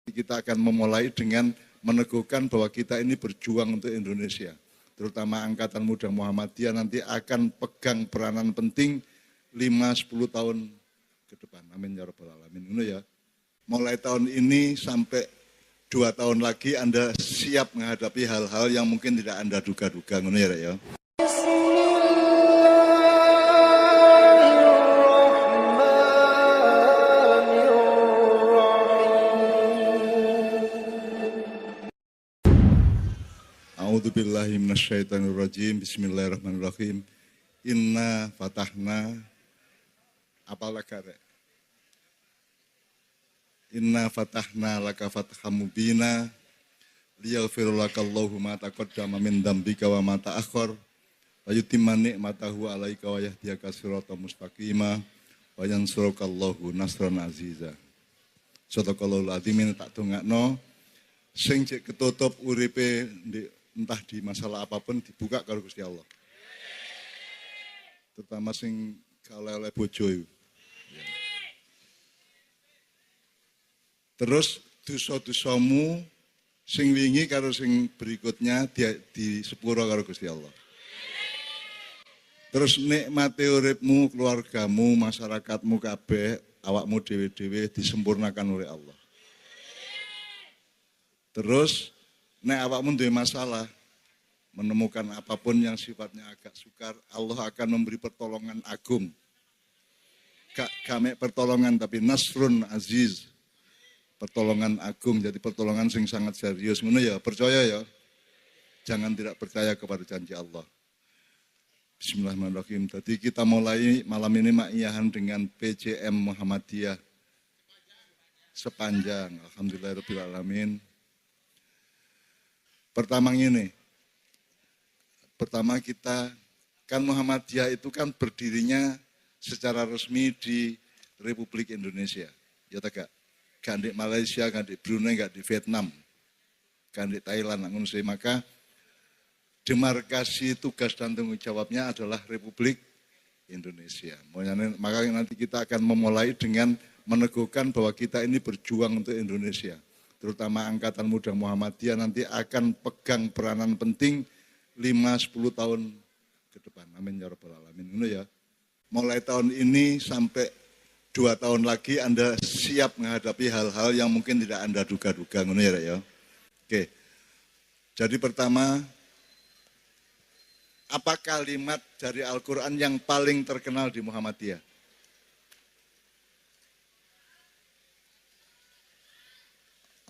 Kita akan memulai dengan meneguhkan bahwa kita ini berjuang untuk Indonesia. Terutama Angkatan Muda Muhammadiyah nanti akan pegang peranan penting 5-10 tahun ke depan. Amin ya rabbal alamin. Ini ya. Mulai tahun ini sampai 2 tahun lagi Anda siap menghadapi hal-hal yang mungkin tidak Anda duga-duga. Ini ya. A'udzubillahi minasyaitonirrajim. Bismillahirrahmanirrahim. Inna fatahna apalakare. Inna fatahna laka fatham mubina liyaghfir lakallahu ma taqaddama min dzambika wa ma ta'akhkhar wa yutimma ni'matahu 'alaika wa yahdiyaka siratan mustaqima wa yansurukallahu nasran aziza. Sadaqallahul azim. Tak dongakno sing cek ketutup uripe entah di masalah apapun dibuka karo Gusti Allah. Terutama sing kalele bojo iku. Terus dosa-dosamu sing wingi karo sing berikutnya di sepuro karo Gusti Allah. Terus nikmate uripmu, keluargamu, masyarakatmu kabeh, awakmu dhewe-dhewe disempurnakan oleh Allah. Terus nek awakmu duwe masalah, menemukan apapun yang sifatnya agak sukar, Allah akan memberi pertolongan agung. Gak mek pertolongan tapi nasrun aziz. Pertolongan agung, jadi pertolongan sing sangat serius. Ngono ya, percaya ya. Jangan tidak percaya kepada janji Allah. Bismillahirrahmanirrahim. Tadi kita mulai malam ini ma'iyahan dengan PCM Muhammadiyah. Sepanjang. Alhamdulillahirabbil alamin. Pertama kita, kan Muhammadiyah itu kan berdirinya secara resmi di Republik Indonesia. Ya tak? Gak di Malaysia, gak di Brunei, gak di Vietnam, gak di Thailand. Maka demarkasi tugas dan tanggung jawabnya adalah Republik Indonesia. Maka nanti kita akan memulai dengan meneguhkan bahwa kita ini berjuang untuk Indonesia. Terutama Angkatan Muda Muhammadiyah nanti akan pegang peranan penting 5-10 tahun ke depan. Amin ya rabbal alamin. Ini ya. Mulai tahun ini sampai 2 tahun lagi Anda siap menghadapi hal-hal yang mungkin tidak Anda duga-duga. Ini ya. Oke. Jadi pertama, apa kalimat dari Al-Quran yang paling terkenal di Muhammadiyah?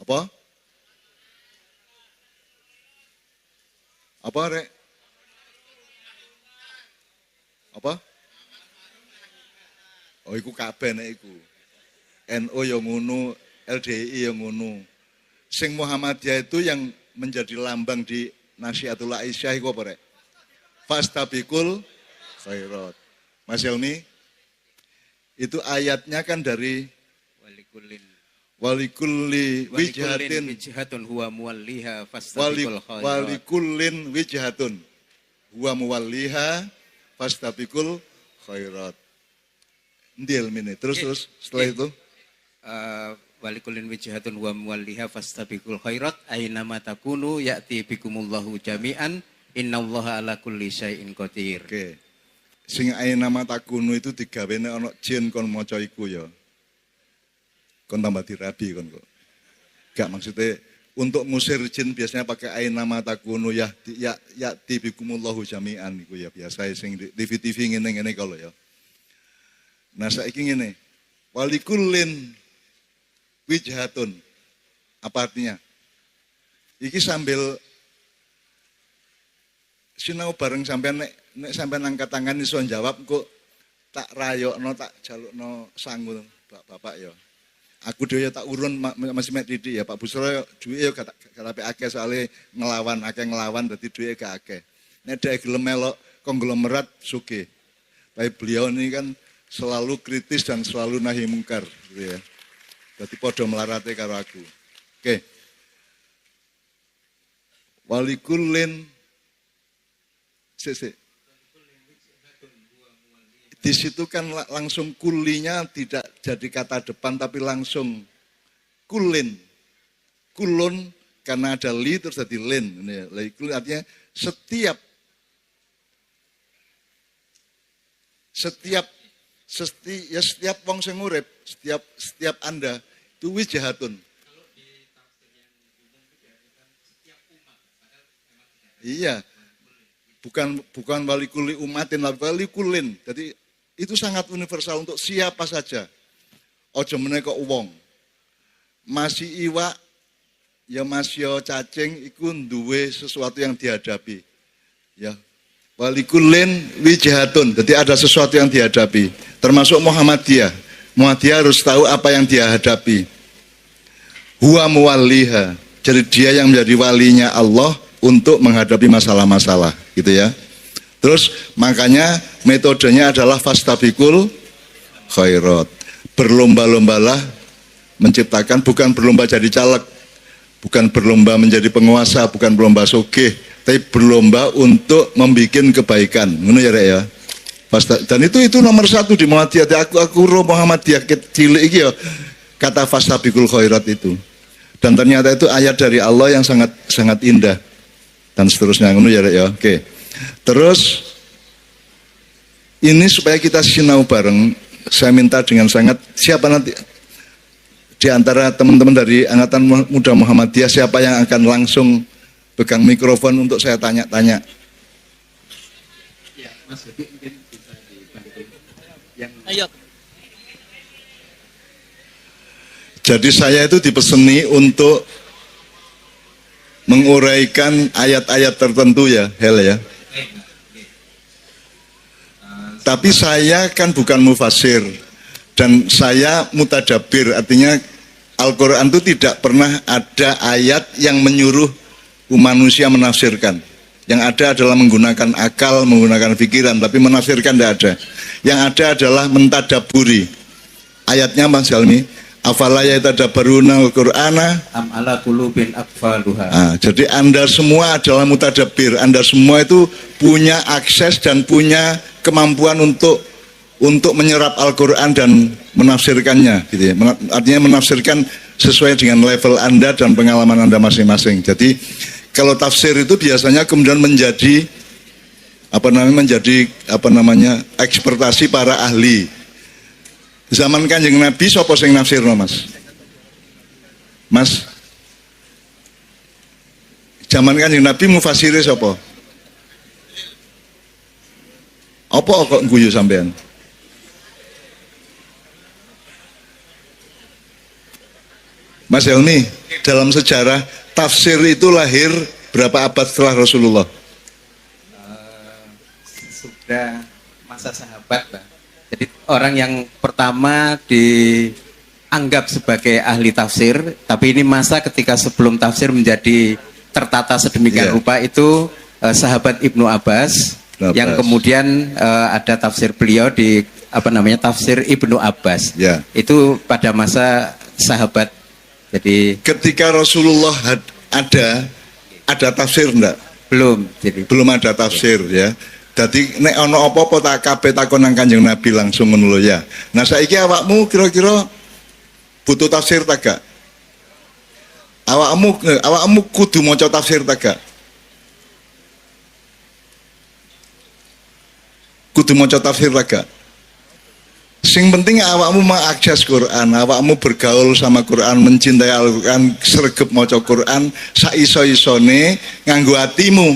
Apa? Apa, Rek? Apa? Oh, iku kabeh nek iku. NU yang ngono, LDI yang ngono. Sing Muhammadiyah itu yang menjadi lambang di Nasihatul Aisyah iku apa, Rek? Fastabiqul khairat. Mas Helmi, itu ayatnya kan dari Walikulli wijhatun huwa muwalliha fastabiqul khairat. Walikullin wijhatun huwa muwalliha fastabiqul khairat. Ndil mene. Terus setelah itu walikullin wijhatun huwa muwalliha fastabiqul khairat ainama takunu ya'ti bikumullahu jami'an innallaha ala kulli syai'in qadir. Oke. Sing ainama takunu itu digawene ana jin kon maca iku ya. Kon tambah dirabi kon kok. Gak maksudnya untuk ngusir jin biasanya pakai ainama takunu ya bikumullahu jami'an iku ya biasa sing di TV ngene-ngene kalau ya. Nah saiki ngene. Walikullin wijhatun. Apa artinya? Iki sambil sinau bareng sampean nek sampean angkat tangan iso jawab kok tak rayokno tak jalukno sangu Bapak ya. Aku dhewe tak urun masih mek titik ya Pak Busro duwe ya gak akeh soalé ngelawan dadi duwe gak akeh. Nek dhek gelem melok konglomerat sugih. Tapi beliau ini kan selalu kritis dan selalu nahi mungkar gitu ya. Dadi padha melarate karo aku. Oke. Walikullin Di situ kan langsung kulinya tidak jadi kata depan tapi langsung kulin. kulun karena ada li terus jadi lin. Ini ya. Laikulin artinya setiap wong sing urip, setiap Anda itu wijahatun. Iya. Bukan walikuli umatin, walikulin. Jadi itu sangat universal untuk siapa saja. Ojo meneh kok wong. Masih iwak ya masih cacing iku duwe sesuatu yang dihadapi. Ya. Walikulin wijahatun. Jadi ada sesuatu yang dihadapi. Termasuk Muhammadiyah. Muhammadiyah harus tahu apa yang dia hadapi. Huwa muwalliha. Jadi dia yang menjadi walinya Allah untuk menghadapi masalah-masalah, gitu ya. Terus makanya metodenya adalah fastabiqul khairat. Berlomba-lombalah menciptakan, bukan berlomba jadi caleg, bukan berlomba menjadi penguasa, bukan berlomba sugih, tapi berlomba untuk membuat kebaikan. Ngono ya, Rek ya. Dan itu nomor satu di Muhammadiyah. Aku Muhammadiyah cilik iki ya, kata fastabiqul khairat itu. Dan ternyata itu ayat dari Allah yang sangat sangat indah. Dan seterusnya, ngono ya, Rek ya. Oke. Terus ini supaya kita sinau bareng, saya minta dengan sangat, siapa nanti di antara teman-teman dari Angkatan Muda Muhammadiyah, siapa yang akan langsung pegang mikrofon untuk saya tanya-tanya? Ya, Mas Budi mungkin bisa dibantu. Ayo. Jadi saya itu dipeseni untuk menguraikan ayat-ayat tertentu ya, Hel ya. Tapi saya kan bukan mufasir dan saya mutadabir, artinya Al-Quran itu tidak pernah ada ayat yang menyuruh manusia menafsirkan. Yang ada adalah menggunakan akal, menggunakan pikiran, tapi menafsirkan tidak ada. Yang ada adalah mentadaburi. Ayatnya Mas Helmi, afala yatadabbaruna al-Qur'ana am ala qulubin aqfaluha. Jadi Anda semua adalah mutadabbir. Anda semua itu punya akses dan punya kemampuan untuk menyerap Al-Qur'an dan menafsirkannya gitu ya. Artinya menafsirkan sesuai dengan level Anda dan pengalaman Anda masing-masing. Jadi kalau tafsir itu biasanya kemudian menjadi ekspertasi para ahli. Zaman Kanjeng Nabi sapa sing nafsirno, Mas? Mas. Zaman Kanjeng Nabi mufasire sapa? Apa kok guyu sampean? Mas Helmi, dalam sejarah tafsir itu lahir berapa abad setelah Rasulullah? Sudah masa sahabat, Pak. Jadi orang yang pertama dianggap sebagai ahli tafsir, tapi ini masa ketika sebelum tafsir menjadi tertata sedemikian rupa itu sahabat Ibnu Abbas, yang kemudian ada tafsir beliau di tafsir Ibnu Abbas. Itu pada masa sahabat. Jadi ketika Rasulullah ada tafsir enggak? Belum. Jadi belum ada tafsir ya. Jadi nek ono apa-apa tak kabeh takon nang Kanjeng Nabi langsung ngono lho ya. Nah saiki awakmu kira-kira butuh tafsir ta gak? Awakmu kudu maca tafsir ta gak? Kudu maca tafsir ta gak? Sing penting awakmu mengakses Quran, awakmu bergaul sama Quran, mencintai Al-Quran, sregep maca Quran, saiso-isone nganggo atimu.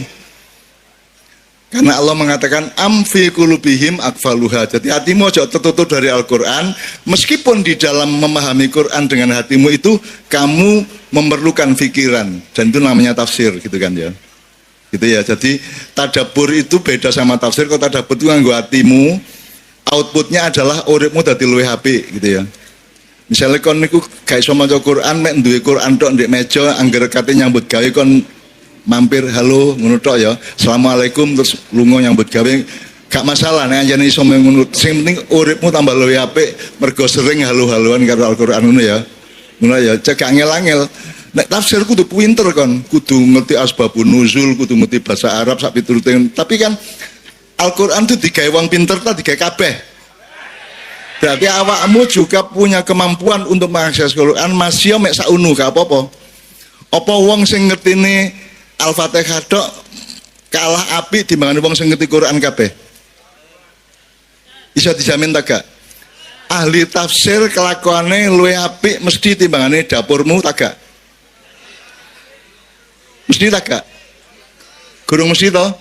Karena Allah mengatakan amfi qulubihim akfaluha. Jadi hatimu aja tertutup dari Al-Quran. Meskipun di dalam memahami Quran dengan hatimu itu kamu memerlukan pikiran. Dan itu namanya tafsir gitu kan ya. Gitu ya. Jadi tadabbur itu beda sama tafsir. Kalau tadabbur itu nganggo hatimu, outputnya adalah uripmu dadi luwih apik gitu ya. Misalnya kon niku gak iso maca Quran, mek duwe Quran tok ndek meja angger kate nyambut gawe kon mampir halo ngono tok ya. Assalamualaikum terus lunga nyambut gawe gak masalah nek anjene iso ngono. Sing penting uripmu tambah luwih apik mergo sering halo-haloan karo Al-Qur'an ngono ya. Ngono ya, cek angel-angel. Nek tafsir kudu pinter kon, kudu ngerti asbabun nuzul, kudu ngerti bahasa Arab sak piturute. Tapi kan Al-Qur'an itu digawe wong pinter ta digawe kabeh. Berarti awakmu juga punya kemampuan untuk mengakses Quran, masih mek sak unu gak apa-apa. Apa wong sing ngertine Al-Fatihah tok kalah apik timbangane wong sing ngerti Quran kabeh? Iso dijamin tak gak? Ahli tafsir kelakuane luwih apik mesti timbangane dapurmu tak gak? Mesti tak gak? Gurung mesti toh?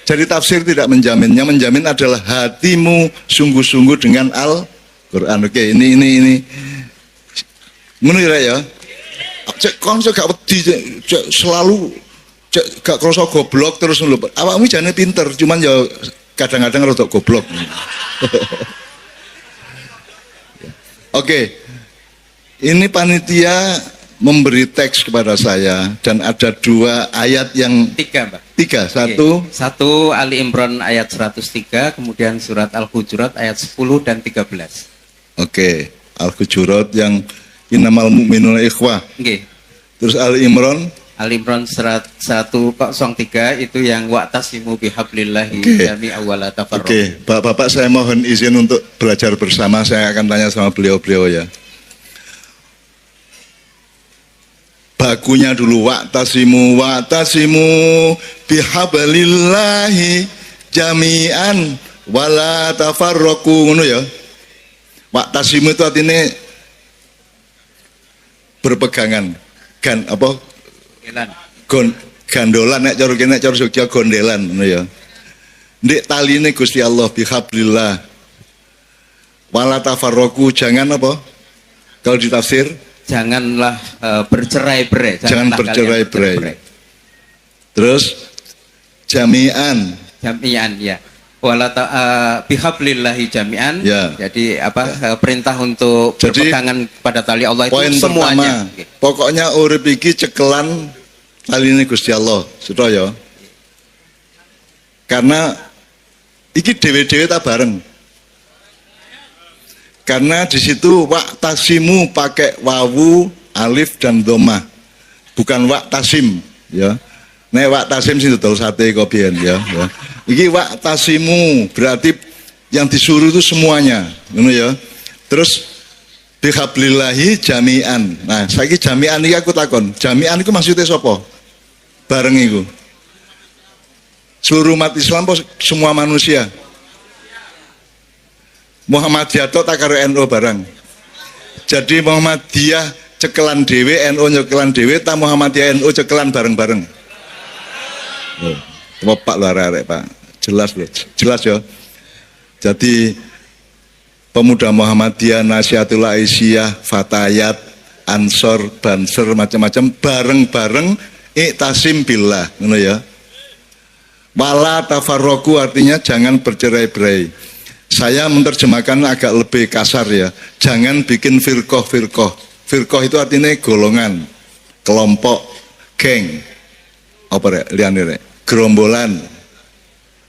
Jadi tafsir tidak menjamin. Yang menjamin adalah hatimu sungguh-sungguh dengan Al-Quran. Oke, ini. Ngono ya. Cek kon gak wedi cek selalu cek gak krasa goblok terus lho. Awakmu jane pinter, cuman ya kadang-kadang rada goblok. Oke. Ini panitia memberi teks kepada saya dan ada 2 ayat yang 3, Mbak. 3, Satu Ali Imran ayat 103, kemudian surat Al-Hujurat ayat 10 dan 13. Oke, Al-Hujurat yang innamal mu'minuna ikhwah. Oke. Terus Ali Imran 103 itu yang wa'tasimu bihablillahi jami'an wa la tafarraqu. Oke, Bapak-bapak saya mohon izin untuk belajar bersama. Saya akan tanya sama beliau-beliau ya. Bakunya dulu wa'tasimu bihablillahi jami'an wa la tafarraqu, ngono ya. Wa'tasimu itu artinya berpegangan. Gandolan nek cara kene cara Jogja gondelan ngono ya. Ndek taline Gusti Allah bihablillah. Wala tafarraqu, jangan apa? Kalau ditafsir janganlah bercerai-berai. Jangan bercerai-berai. Terus jami'an ya. Wala bihablillahi jami'an ya. Jadi perintah untuk berpegangan pada tali Allah itu poin semuanya. Pertama, pokoknya urip iki cekelan taline Gusti Allah, sedaya. Karena iki dhewe-dhewe tak bareng. Karena di situ wa'tasimu pakai wawu, alif dan dhammah. Bukan wa'tasim ya. Nek wa'tasim sing dodol sate kok biyen ya. Iki wa'tasimu berarti yang disuruh itu semuanya, ngono ya. Terus bihablillahi jami'an. Nah, saiki jami'an iki aku takon. Jami'an iku maksudnya sapa? Bareng iku. Seluruh umat Islam apa semua manusia? Muhammadiyah tok tak karo NU bareng. Jadi Muhammadiyah cekelan dhewe, NU nyekelan dhewe, ta Muhammadiyah NU cekelan bareng-bareng. Pak lho arek Pak. Jelas loh. Jelas ya. Jadi pemuda Muhammadiyah, Nasihatul Aisyah, Fatayat, Ansor, Banser, macam-macam bareng-bareng iktasim billah, ngono ya. Wala tafarraqu artinya jangan bercerai-berai. Saya menerjemahkan agak lebih kasar ya. Jangan bikin firqah-firqah. Firqah itu artinya golongan, kelompok, geng. Apa rek? Liyane rek? Gerombolan.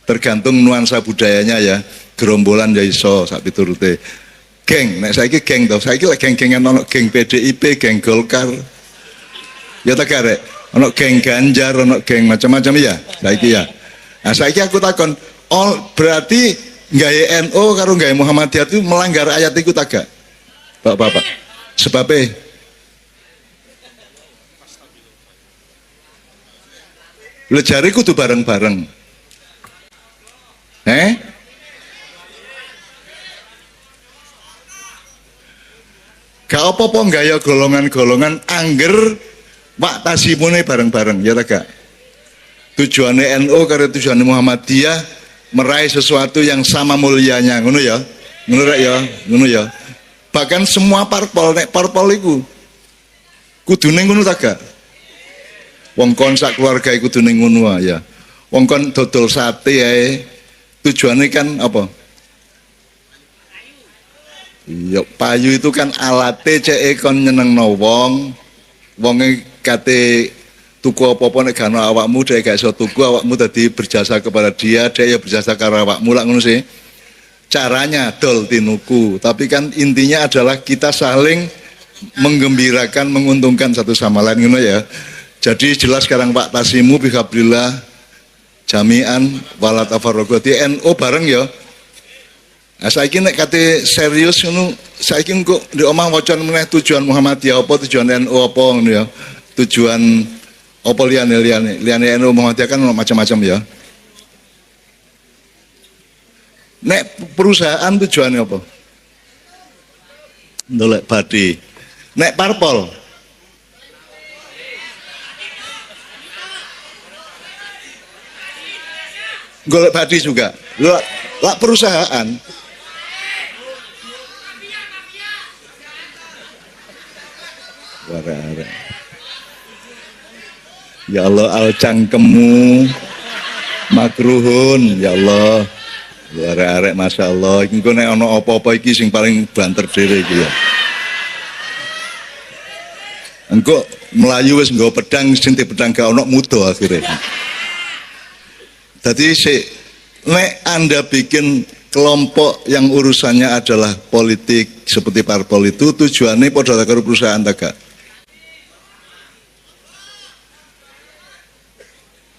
Tergantung nuansa budayanya ya. Gerombolan ya iso sak piturute. Geng, nek saiki geng to. Saiki lek geng-gengan ono geng PDIP, geng Golkar. Ya tak arek. Ono geng Ganjar, ono geng macam-macam ya. Saiki ya. Nah, saiki aku takon, berarti gawe NU karo gawe Muhammadiyah itu melanggar ayat iku tak gak? Bapak-bapak. Sebabnya lejari kudu bareng-bareng. Gak apa-apa gaya golongan-golongan angger wa'tasimune bareng-bareng, ya tak gak? Tujuannya NU karo tujuannya Muhammadiyah meraih sesuatu yang sama mulianya, ngono ya. Ngono rek ya, ngono ya. Bahkan semua parpol nek parpol iku kudune ngono tak gak? Wong kon sak keluarga iku kudune ngono ya. Wong kon dodol sate ae tujuannya kan apa? Ya payu itu kan alate cek kon nyenengno wong. Wonge kate tuku apa-apa nek gak ono awakmu dhek gak iso tuku, awakmu dadi berjasa kepada dia, dia ya berjasa karo awakmu lak ngono sih. Caranya dol tinuku, tapi kan intinya adalah kita saling menggembirakan, menguntungkan satu sama lain ngono ya. Jadi jelas sekarang Pak Tasimu bihablillah jami'an wala tafarraqu. NU bareng ya. Nah, saiki nek kate serius ngono, saiki engko ndek omah wacan meneh tujuan Muhammadiyah apa, tujuan NU apa ngono ya. tujuan apa liyane NU Muhammadiyah kan macam-macam ya. Nek perusahaan tujuannya apa? Ndolek badi. Nek parpol golek badi juga. Lah perusahaan wara-wara. Ya Allah, al cangkemmu makruhun, ya Allah. Arek-arek Masya Allah, engko nek ana apa-apa iki sing paling banter dhewe iki ya. Engko melayu wis nggawa pedang, sing pedang gak ono mudo akhirnya. Jadi nek Anda bikin kelompok yang urusannya adalah politik seperti parpol itu tujuannya padha karo perusahaan ta gak?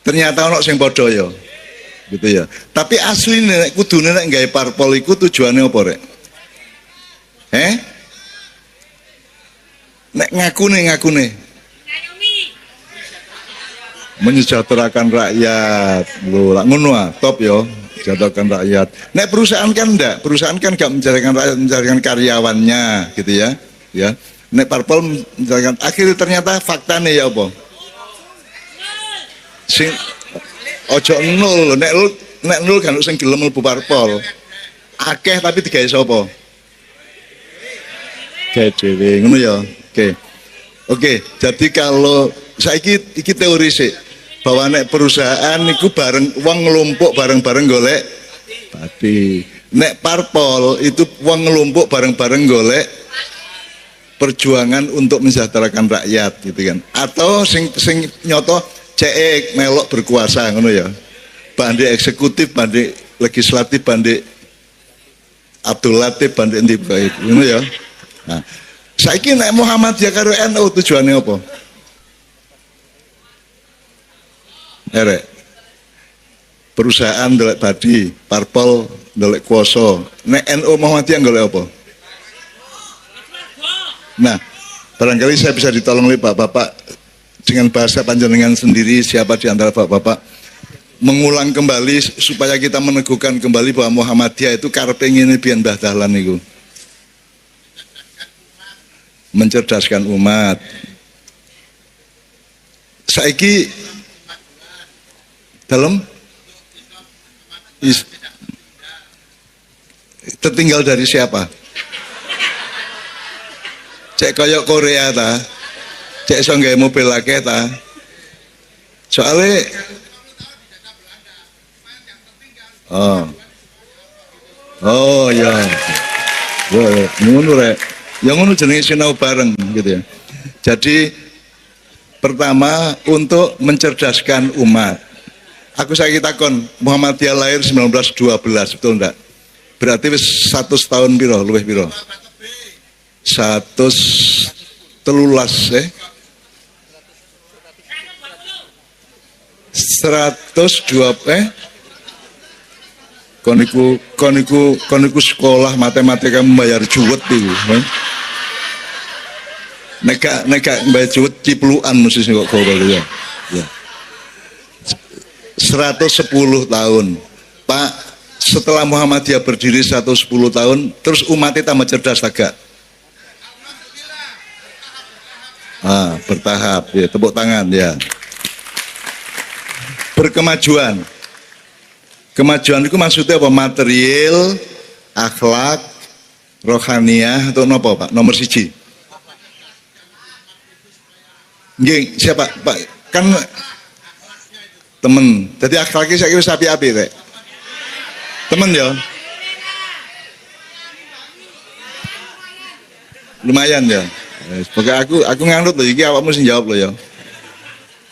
Ternyata ono sing padha ya. Gitu ya. Tapi asline nek kudune nek gawe parpol iku tujuane apa rek? Nek ngakune menyejahterakan rakyat. Lho, lak ngono ah, top yo, menyejahterakan rakyat. Nek perusahaan kan enggak, perusahaan kan gak menjalankan rakyat, menjalankan karyawannya, gitu ya. Ya. Nek parpol menjalankan akhirnya ternyata faktanya ya apa? Sing ojo nol, nek nol kan sing gelem mlebu parpol. Akeh tapi digawe sapa? Gawe dhewe, ngono ya. Oke, jadi kalau saiki iki teori sih bahwa nek perusahaan niku bareng wong ngelumpuk bareng-bareng golek badi. Nek parpol itu wong ngelumpuk bareng-bareng golek perjuangan untuk mensejahterakan rakyat gitu kan. Atau sing nyoto cek melok berkuasa ngono ya. Bandi eksekutif, bandi legislatif, bandi Abdul Latif, bandi endi bae ngono ya. Nah, saiki nek Muhammadiyah karo NU tujuannya apa? Erek. Perusahaan ndelek badi, parpol ndelek kuasa. Nek NU Muhammadiyah golek apa? Nah, barangkali saya bisa ditolong oleh Bapak dengan bahasa panjenengan sendiri, siapa di antara Bapak mengulang kembali supaya kita meneguhkan kembali bahwa Muhammadiyah itu karepe ngene biyen Mbah Dahlan niku. Mencerdaskan umat. Saiki dalam tertinggal dari siapa? Cek koyok Korea ta, cek iso nggawe mobil akeh ta. Soale ya. Ngono rek. Yang ngono jenenge sinau bareng gitu ya. Jadi pertama untuk mencerdaskan umat. Aku saiki takon, Muhammadiyah lahir 1912, betul enggak? Berarti wis 100 tahun piro, luwih piro? 113 102 koniku sekolah matematika membayar juwet itu. Neka membayar juwet cipluan mesti kok ya. 110 tahun. Pak, setelah Muhammadiyah berdiri 110 tahun, terus umatnya tambah cerdas agak? Bertahap ya, tepuk tangan ya. Berkemajuan. Kemajuan itu maksudnya apa? Material, akhlak, rohaniah atau apa Pak? Nomor siji. Nggih, siapa Pak? Kan temen. Jadi akhlaknya saya kira api-api rek. Temen ya. Lumayan ya. Pokoknya aku nganut loh, iki awakmu sing jawab loh ya.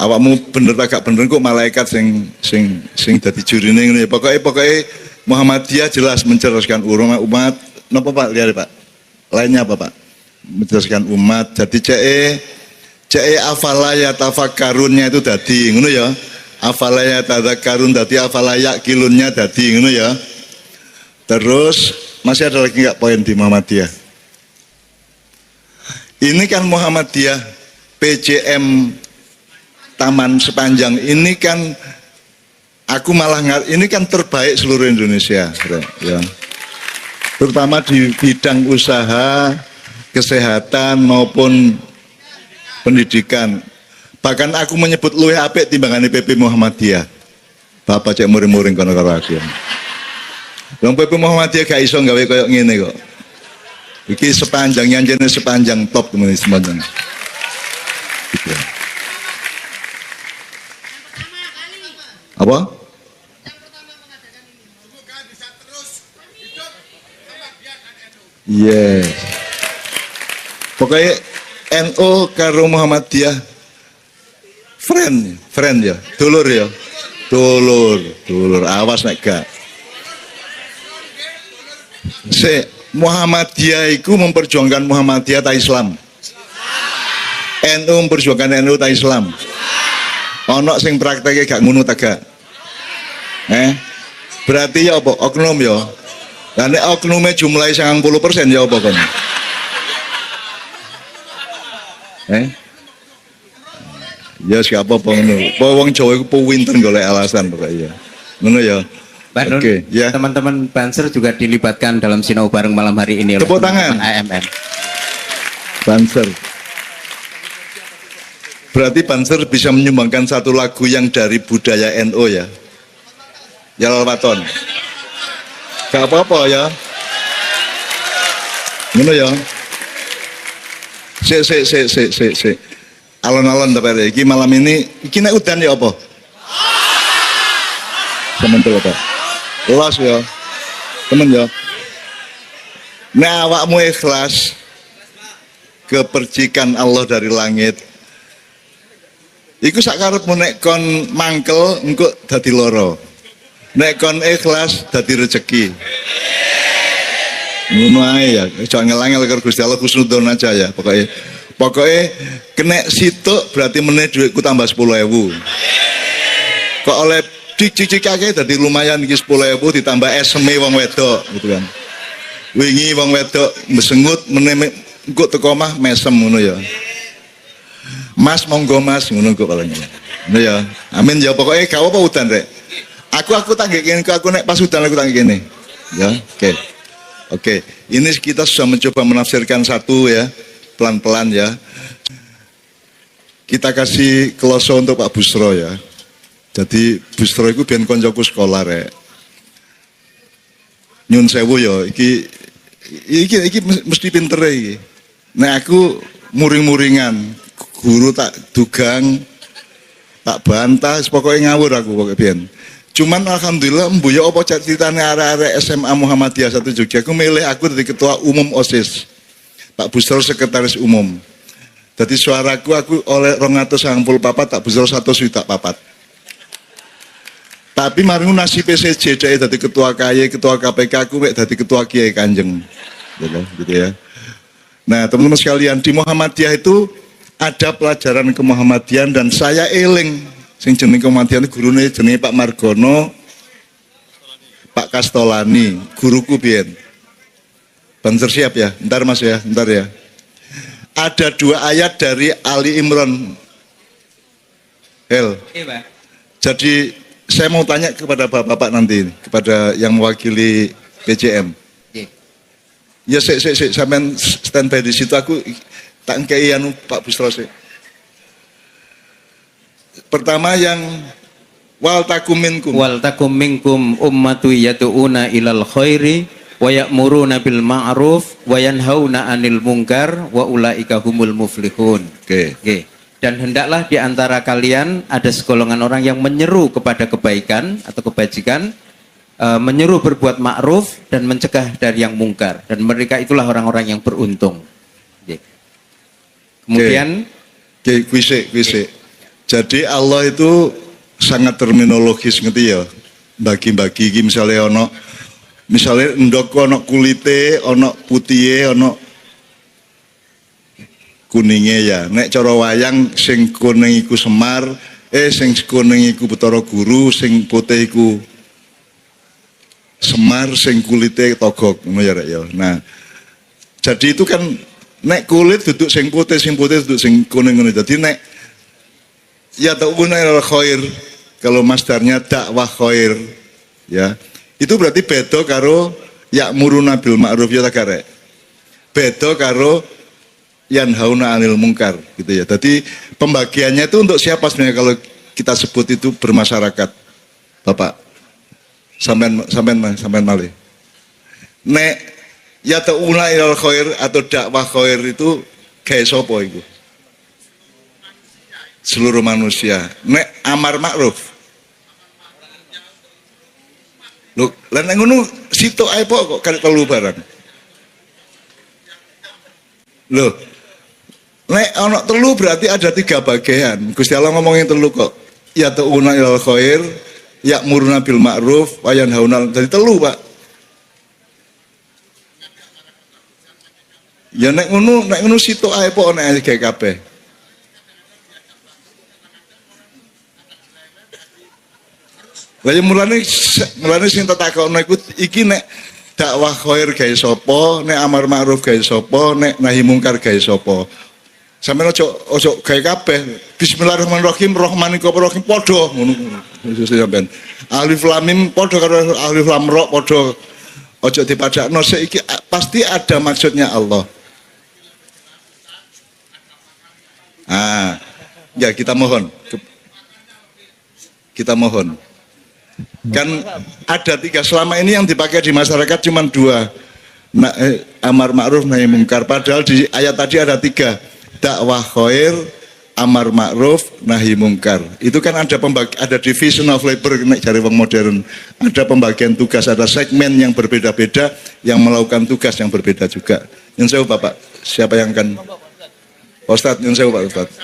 Awakmu bener agak bener kok malaikat sing dadi jurine ngene. Pokoknya Muhammadiyah jelas mencerdaskan umat. Napa Pak? Lihat Pak. Lainnya apa Pak? Mencerdaskan umat. Jadi CE afalaya tafakkarunnya itu dadi ngono ya. Afalaya tadzakkarun dadi afalaya kilunnya dadi ngono ya. Terus masih ada lagi enggak poin di Muhammadiyah? Ini kan Muhammadiyah PJM Taman Sepanjang ini kan aku malah ini kan terbaik seluruh Indonesia, ya. Terutama di bidang usaha, kesehatan maupun pendidikan. Bahkan aku menyebut luwih apik timbangane PP Muhammadiyah. Bapak cek muring-muring kono karo aku. Wong PP Muhammadiyah gak iso gawe koyo ngene kok. Iki sepanjang nyanjene sepanjang top temen sepanjang. Gitu. Apa? Yes. Pokoknya NU karo Muhammadiyah friend ya, dulur ya. Dulur, awas nek gak. Muhammadiyah itu memperjuangkan Muhammadiyah ta Islam. NU memperjuangkan NU ta Islam. Ono sing prakteknya gak ngono ta gak? Berarti ya apa? Oknum ya. Lah nek oknume jumlahe 90% ya apa kon? Ya siapa ngono. Wong Jawa iku pinter golek alasan pokoknya. Ngono ya. Oke, ya. Teman-teman Banser juga dilibatkan dalam sinau bareng malam hari ini. Tepuk tangan. AMM. Banser. Berarti Banser bisa menyumbangkan satu lagu yang dari budaya NU ya. Jalal Waton. Gak apa-apa ya. Ngono ya. Sik. Alon-alon tapi iki malam ini iki nek udan ya apa? Sementul apa? Los ya. Temen ya. Nek awakmu ikhlas kepercikan Allah dari langit. Iku sakarepmu nek kon mangkel engko dadi loro. Nek kon ikhlas dadi rezeki. Ngono ae ya, aja ngel-ngel karo Gusti Allah kusnudon aja ya pokoknya. Pokoknya kena situk berarti meneh duitku tambah 10.000. Kok oleh dicicikake dadi lumayan iki 10.000 ditambah eseme wong wedok gitu kan. Wingi wong wedok mesengut meneh engko teko omah mesem ngono ya. Mas monggo Mas ngono kok paling. Ngono ya. Amin ya pokoknya gak apa udan rek. Aku tak ngene aku nek pas udan aku tak ngene. Ya, oke. Oke, ini kita sudah mencoba menafsirkan satu ya. Pelan-pelan ya. Kita kasih kloso untuk Pak Busro ya. Jadi Busro itu biar koncoku sekolah rek. Nyun sewu ya, iki mesti pinter iki. Nah aku muring-muringan, guru tak dugang, tak bantah, pokoknya ngawur aku pokoknya biar. Cuman alhamdulillah mbuya apa ceritane arek-arek SMA Muhammadiyah 1 Jogja aku milih aku dari ketua umum OSIS. Pak Busro sekretaris umum. Jadi suaraku aku oleh 294 Pak Busro 1 swidak papat. Tapi mari nasib PCJ dhek dadi ketua KY, ketua KPK aku mek dadi ketua Kiai Kanjeng. Gitu ya. Nah, teman-teman sekalian, di Muhammadiyah itu ada pelajaran kemuhammadian dan saya eling sing jeneng Muhammadiyah gurune jenenge Pak Margono, Pak Kastolani, guruku biyen. Banser siap ya, ntar Mas ya, ntar ya. Ada 2 ayat dari Ali Imran. Iya, jadi saya mau tanya kepada bapak-bapak nanti, kepada yang mewakili PJM. Ya, sampean standby di situ aku tak ngkei anu Pak Busro sih. Pertama yang wal takum minkum ummatu yatu'una ilal khairi wa ya'muruna bil ma'ruf wa yanhauna 'anil munkar wa ulaika humul muflihun. Oke. Dan hendaklah di antara kalian ada segolongan orang yang menyeru kepada kebaikan atau kebajikan, menyeru berbuat ma'ruf dan mencegah dari yang mungkar, dan mereka itulah orang-orang yang beruntung. Kemudian kuise. Jadi Allah itu sangat terminologis ngerti ya. Bagi-bagi iki misalnya ndok ono kulite, ono putihe, ono kuninge ya. Nek cara wayang sing kuning iku Semar, sing kuning iku Bathara Guru, sing putih iku Semar, sing kulite Togog ngono ya rek ya. Nah, jadi itu kan Nek kulit duduk sing putih duduk sing kuning-kuning. Jadi nek ya ta'una ilal khair, kalau masdarnya dakwah khair, ya. Itu berarti beda karo ya'muruna bil ma'ruf ya tak arek. Beda karo yanhauna 'anil munkar gitu ya. Jadi pembagiannya itu untuk siapa sebenarnya kalau kita sebut itu bermasyarakat? Bapak. Sampean malih. Nek ya ta'una ilal khair atau dakwah khair itu gawe sapa iku? Seluruh manusia. Nek amar ma'ruf. Lho, lan ngono sitok ae kok kali telu barang. Loh, nek ana telu berarti ada 3 bagian. Gusti Allah ngomongin telu kok. Ya ta'una ilal khair, ya'muruna bil ma'ruf, wa yanhauna. Jadi telu, Pak. Ya nek ngono sitok ae kok nek gawe kabeh. Lah ya mulane sing tak takokno iku iki nek dakwah khair gawe sapa, nek amar ma'ruf gawe sapa, nek nahi mungkar gawe sapa. Sampeyan ojo gawe kabeh. Bismillahirrahmanirrahim, Rahmanirrahim padha ngono. Sampeyan. Alif lam mim padha karo alif lam ra padha. Ojo dipadakno sik iki pasti ada maksudnya Allah. Ya kita mohon. Kita mohon. Kan ada 3 selama ini yang dipakai di masyarakat cuma 2 amar ma'ruf nahi mungkar, padahal di ayat tadi ada 3 dakwah khair, amar ma'ruf nahi mungkar. Itu kan ada division of labor nek cari wong modern, ada pembagian tugas, ada segmen yang berbeda-beda yang melakukan tugas yang berbeda juga. Nyun sewu Bapak, siapa yang akan Ustadz? Nyun sewu Pak Ustadz.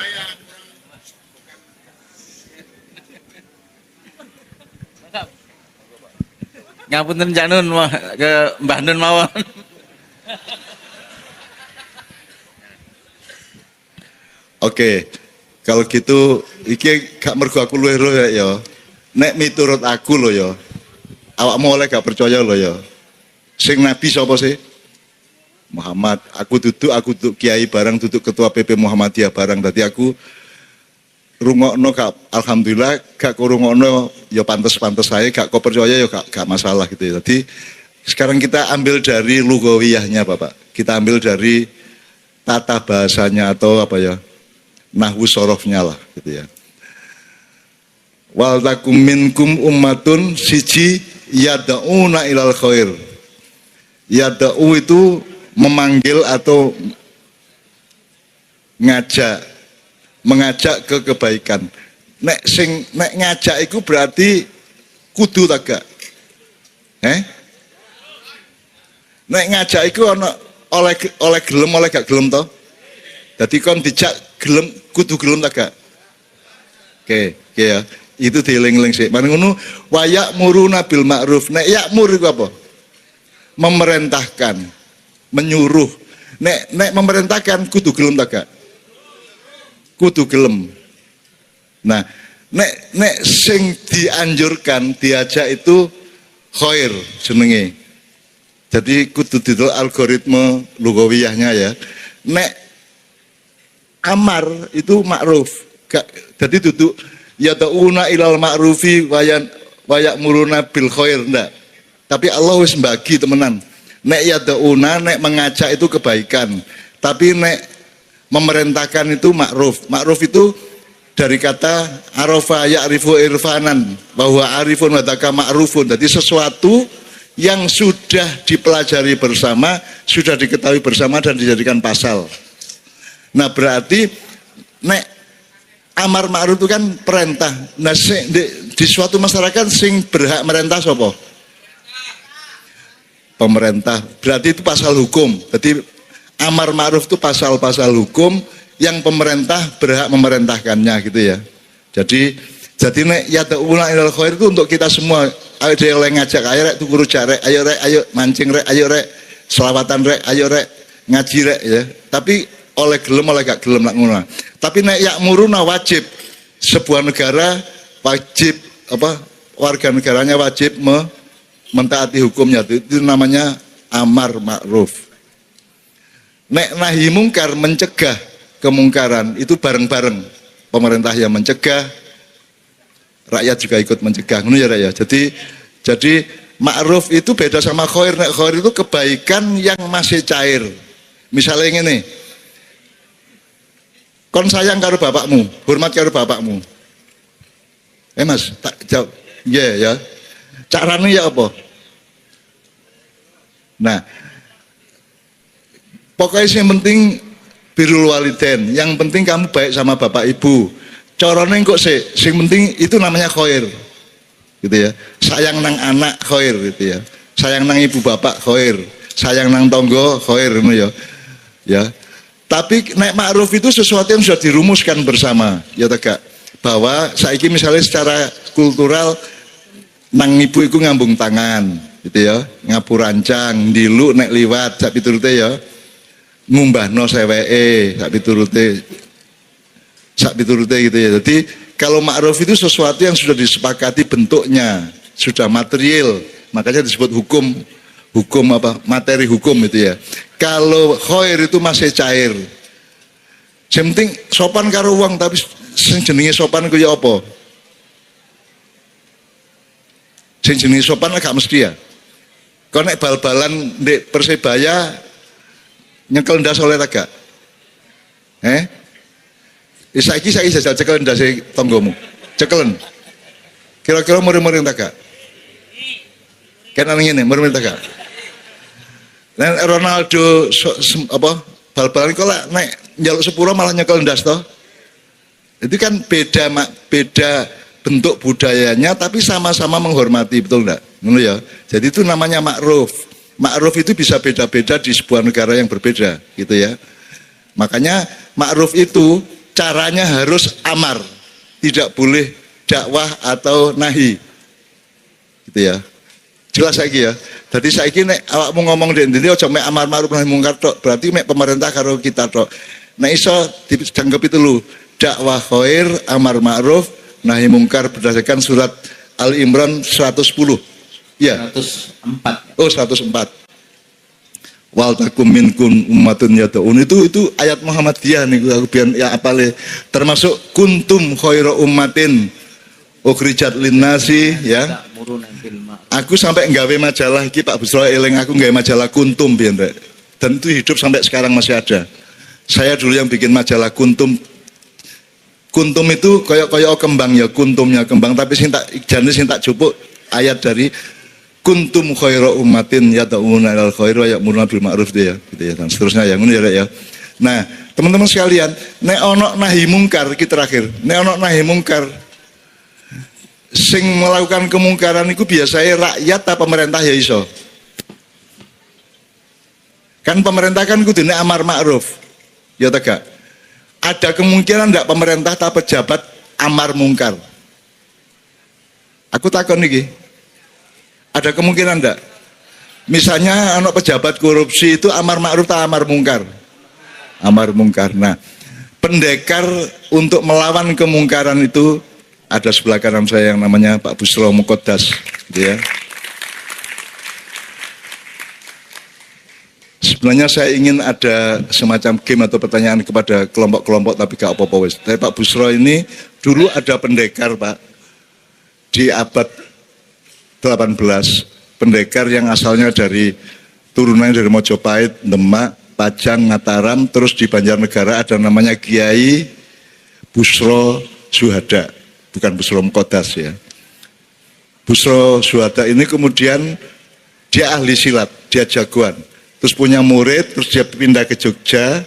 Ngapunten Cak Nun ke Mbah Nun mawon. Oke, kalau gitu iki gak mergo aku luwih roh ya. Nek miturut aku lho ya. Awakmu oleh gak percaya lho ya. Sing nabi sapa sih? Muhammad. Aku duduk kiai barang, duduk ketua PP Muhammadiyah barang. Dadi aku rungokno gak, alhamdulillah gak kurungokno ya pantes-pantes saya, gak kok percaya ya gak masalah gitu ya. Jadi sekarang kita ambil dari lugawiyahnya Bapak, kita ambil dari tata bahasanya atau apa ya, nahwu sorofnya lah gitu ya. Wal takum minkum ummatun siji yad'una ilal khair. Yad'u itu memanggil atau mengajak ke kebaikan. Nek ngajak itu berarti kudu tak gak? Nek ngajak itu oleh gelem oleh gak gelem to? Dadi kon dijak gelem kudu gelem tak gak? Oke ya. Itu dieling-eling sih. Mari ngono wa ya'muruna bil ma'ruf. Nek ya'mur iku apa? Memerintahkan, menyuruh. Nek memerintahkan kudu gelem tak gak? Kudu gelem. Nah, nek sing dianjurkan diajak itu khair jenenge. Jadi kudu didol algoritma lugawiyahnya ya. Nek amar itu ma'ruf. Jadi duduk ya ta'una ilal ma'rufi wa ya'muruna bil khair ndak. Tapi Allah wis mbagi temenan. Nek ya ta'una nek mengajak itu kebaikan. Tapi nek memerintahkan itu ma'ruf. Ma'ruf itu dari kata arafa ya'rifu irfanan, bahwa arifun wadaka ma'rufun. Jadi sesuatu yang sudah dipelajari bersama, sudah diketahui bersama dan dijadikan pasal. Nah berarti nek amar ma'ruf itu kan perintah. Nah di suatu masyarakat sing berhak merintah sapa? Pemerintah. Berarti itu pasal hukum. Jadi amar ma'ruf itu pasal-pasal hukum yang pemerintah berhak memerintahkannya gitu ya. Jadi nek ya ta'una ilal khair itu untuk kita semua. Ayo dhewe ngajak ayo rek tuku rujak rek, ayo mancing rek, ayo rek selawatan rek, ayo rek ngaji rek ya. Tapi oleh gelem oleh gak gelem lak ngono. Tapi nek ya'muruna wajib, sebuah negara wajib warga negaranya wajib mentaati hukumnya. Itu namanya amar ma'ruf. Nek nahi mungkar mencegah kemungkaran itu bareng-bareng. Pemerintah yang mencegah, rakyat juga ikut mencegah. Ngono ya, Rek ya. Jadi ma'ruf itu beda sama khair. Nek khair itu kebaikan yang masih cair. Misalnya ngene. Kon sayang karo bapakmu, hormat karo bapakmu. Mas, tak jawab. Ya. Caranya ya apa? Nah, pokoknya yang penting birrul walidain. Yang penting kamu baik sama bapak ibu. Caranya kok sing penting itu namanya khair. Gitu ya. Sayang nang anak khair gitu ya. Sayang nang ibu bapak khair. Sayang nang tonggo khair ngono ya. Ya. Tapi nek ma'ruf itu sesuatu yang sudah dirumuskan bersama, ya tegak. Bahwa saiki misalnya secara kultural nang ibu iku ngambung tangan, gitu ya. Ngapurancang, ndilu nek liwat sak piturute ya. Ngumbahno seweke sak piturute gitu ya. Jadi kalau ma'ruf itu sesuatu yang sudah disepakati bentuknya, sudah material, makanya disebut hukum apa? Materi hukum itu ya. Kalau khair itu masih cair. Yang penting sopan karo wong, tapi sing jenenge sopan ku ya apa? Sing jenenge sopan gak mesti ya. Kau nek bal-balan di Persebaya nyekel ndas oleh tak gak? Saiki jajal cekel ndase tonggomu. Cekelen. Kira-kira murid-murid tak gak? Kan ngene, murid tak gak? Nek Ronaldo bal-balan kok lek nek njaluk sepuro malah nyekel ndas toh. Itu kan beda bentuk budayanya tapi sama-sama menghormati, betul enggak? Ngono ya. Jadi itu namanya ma'ruf. Ma'ruf itu bisa beda-beda di sebuah negara yang berbeda, gitu ya. Makanya ma'ruf itu caranya harus amar, tidak boleh dakwah atau nahi, gitu ya. Jelas saiki ya. Jadi saiki nek awakmu ngomong dek ndene aja mek amar ma'ruf nahi mungkar tok, berarti mek pemerintah karo kita tok. Nek iso dianggap itu lu dakwah khair, amar ma'ruf, nahi mungkar berdasarkan surat Al-Imran 110. Ya. 104. Oh, 104. Wal takum minkum ummatun yad'un itu ayat Muhammadiyah nih aku biar ya apale, termasuk kuntum khairu ummatin ukhrijat linnasi ya. Aku sampai nggawe majalah iki Pak Busro eling aku nggawe majalah kuntum biyen Rek. Dan itu hidup sampai sekarang masih ada. Saya dulu yang bikin majalah kuntum. Kuntum itu koyok kembang ya, kuntumnya kembang, tapi sing tak jenis sing tak jupuk ayat dari kuntum khairu ummatin yad'una ilal khair wa ya'muruna bil ma'ruf gitu ya dan seterusnya ya ngono ya Rek ya. Nah, teman-teman sekalian, nek ono nahi mungkar iki terakhir. Nek ono nahi mungkar sing melakukan kemungkaran itu biasanya rakyat atau pemerintah ya iso. Kan pemerintah kan kudune amar ma'ruf. Ya tegak. Ada kemungkinan enggak pemerintah atau pejabat amar mungkar? Aku takon iki. Ada kemungkinan enggak? Misalnya anak pejabat korupsi itu amar ma'ruf atau amar mungkar? Amar mungkar. Nah, pendekar untuk melawan kemungkaran itu ada sebelah kanan saya yang namanya Pak Busro Muqaddas, gitu ya. Sebenarnya saya ingin ada semacam game atau pertanyaan kepada kelompok-kelompok tapi gak apa-apa wes. Tapi Pak Busro ini dulu ada pendekar Pak di abad 18, pendekar yang asalnya dari turunannya dari Mojopahit, Demak, Pajang, Mataram, terus di Banjarnegara ada namanya Kiai Busro Suhada, bukan Busro Muqaddas ya. Busro Suhada ini kemudian dia ahli silat, dia jagoan. Terus punya murid, terus dia pindah ke Jogja,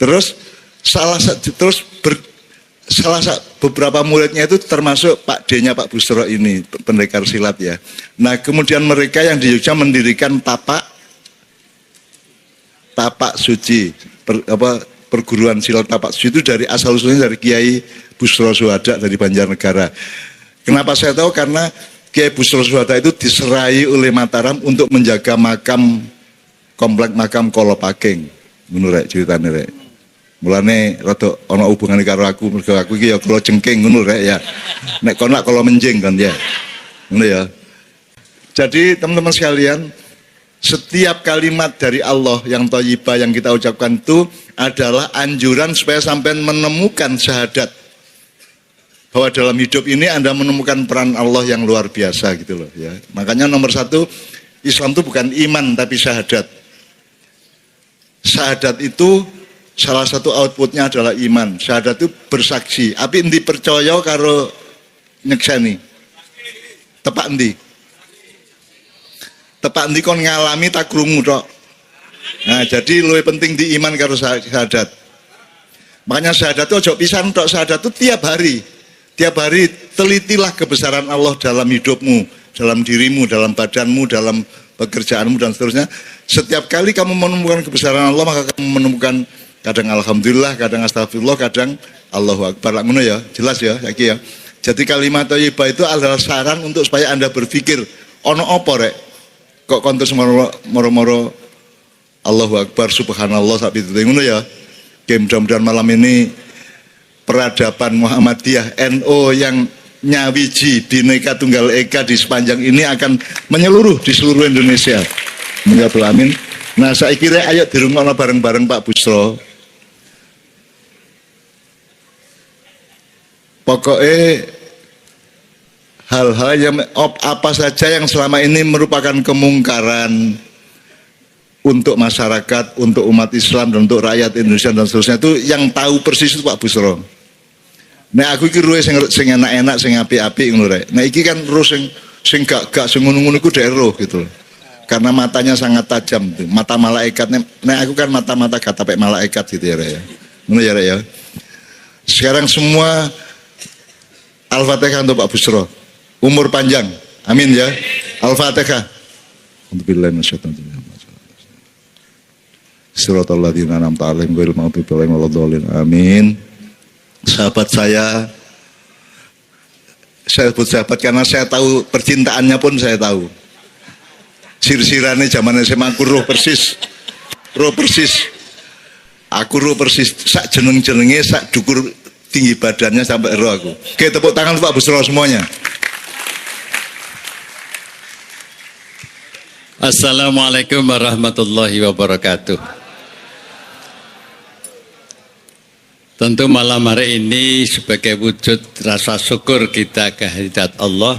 terus beberapa muridnya itu termasuk Pak D-nya Pak Busro ini, pendekar silat ya. Nah kemudian mereka yang di Jogja mendirikan tapak suci, perguruan silat tapak suci itu dari asal usulnya dari Kiai Busro Suhada dari Banjarnegara. Kenapa saya tahu? Karena Kiai Busro Suhada itu diserai oleh Mataram untuk menjaga komplek makam Kolopaking, menurut ceritanya Rek. Mulane rada ana hubungane karo aku, mergo aku iki ya kala jengking ngono Rek ya. Nek kon lak kala menjing kan ya. Ngono ya. Jadi teman-teman sekalian, Setiap kalimat dari Allah yang thayyibah yang kita ucapkan itu adalah anjuran supaya sampai menemukan syahadat. Bahwa dalam hidup ini Anda menemukan peran Allah yang luar biasa gitu loh ya. Makanya nomor satu, Islam itu bukan iman tapi syahadat. Syahadat itu salah satu outputnya adalah iman. Syahadat itu bersaksi. Tapi endi percaya karo nyekseni. Tepak endi? Tepak endi kon ngalami tak krungu tok. Nah, jadi lebih penting di iman karo syahadat. Makanya syahadat itu ojo pisan tok, syahadat itu tiap hari. Tiap hari telitilah kebesaran Allah dalam hidupmu, dalam dirimu, dalam badanmu, dalam pekerjaanmu dan seterusnya. Setiap kali kamu menemukan kebesaran Allah, maka kamu menemukan kadang alhamdulillah, kadang astagfirullah, kadang Allahu Akbar. Ngono ya, jelas ya, saiki ya. Jadi kalimat thayyibah itu adalah saran untuk supaya Anda berpikir, ono apa rek? Kok kontes moro-moro Allahu Akbar, subhanallah sak pitu ngono ya. Mudah-mudahan malam ini peradaban Muhammadiyah NU yang nyawiji Bhinneka Tunggal Ika di sepanjang ini akan menyeluruh di seluruh Indonesia. Amin. Nah, saya kira ayo dirungokno bareng-bareng Pak Busro. Pokoknya hal-hal yang apa saja yang selama ini merupakan kemungkaran untuk masyarakat, untuk umat Islam dan untuk rakyat Indonesia dan seterusnya itu yang tahu persis itu Pak Busro. Nah aku iki ruwe sing enak-enak, sing apik-apik ngono rek. Nah iki kan terus sing gak sing ngono-ngono iku dhek roh gitu. Karena matanya sangat tajam tuh. Mata malaikatnya. Nah aku kan mata-mata gak tapek malaikat gitu ya rek ya. Ngono ya rek ya. Sekarang semua Al-Fatihah untuk Pak Busro. Umur panjang. Amin ya. Al-Fatihah. Alhamdulillah minasyaitonir rajim. Siratal ladzina an'amta 'alaihim ghairil maghdubi 'alaihim waladdallin. Amin. Sahabat saya sebut sahabat karena saya tahu percintaannya pun saya tahu. Sir-sirane zaman SMA aku roh persis. Aku roh persis sak jeneng-jenenge, sak dukur tinggi badannya sampai roh aku. Oke, tepuk tangan Pak Busro semuanya. Assalamualaikum warahmatullahi wabarakatuh. Tentu malam hari ini sebagai wujud rasa syukur kita kehadirat Allah,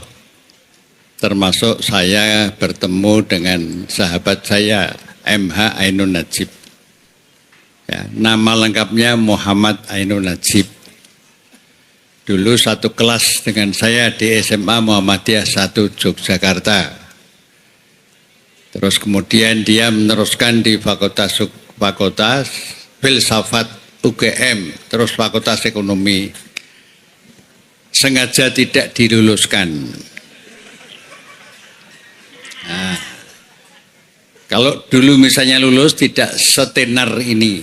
termasuk saya bertemu dengan sahabat saya MH Ainun Najib. Ya, nama lengkapnya Muhammad Ainun Najib. Dulu satu kelas dengan saya di SMA Muhammadiyah 1 Yogyakarta. Terus kemudian dia meneruskan di Fakultas Filsafat UGM, terus Fakultas Ekonomi. Sengaja tidak diluluskan. Nah, kalau dulu misalnya lulus tidak setenar ini,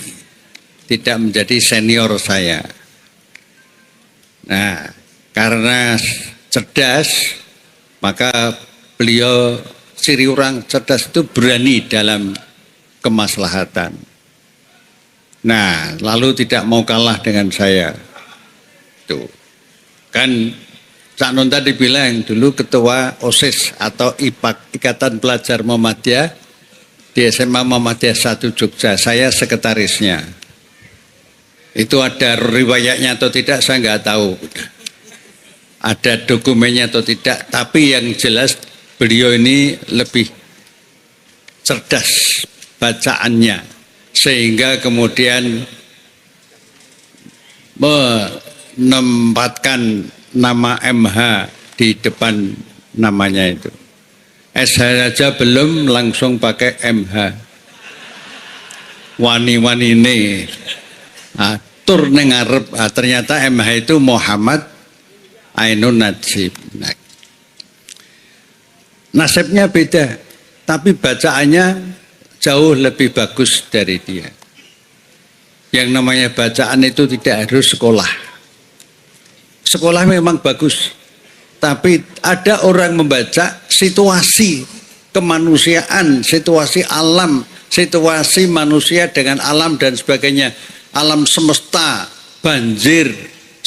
tidak menjadi senior saya. Nah, karena cerdas, maka beliau ciri orang cerdas itu berani dalam kemaslahatan. Nah, lalu tidak mau kalah dengan saya. Tuh. Kan Cak Nun tadi bilang dulu ketua OSIS atau IPAK, Ikatan Pelajar Muhammadiyah di SMA Muhammadiyah 1 Jogja. Saya sekretarisnya. Itu ada riwayatnya atau tidak saya nggak tahu. Ada dokumennya atau tidak, tapi yang jelas beliau ini lebih cerdas bacaannya. Sehingga kemudian menempatkan nama MH di depan namanya itu. SH saja belum langsung pakai MH. Wani-wani ini. Tur ning ngarep, ternyata MH itu Muhammad Ainun Najib. Nah, nasibnya beda, tapi bacaannya jauh lebih bagus dari dia. Yang namanya bacaan itu tidak harus sekolah. Sekolah memang bagus, tapi ada orang membaca situasi kemanusiaan, situasi alam, situasi manusia dengan alam dan sebagainya. Alam semesta, banjir,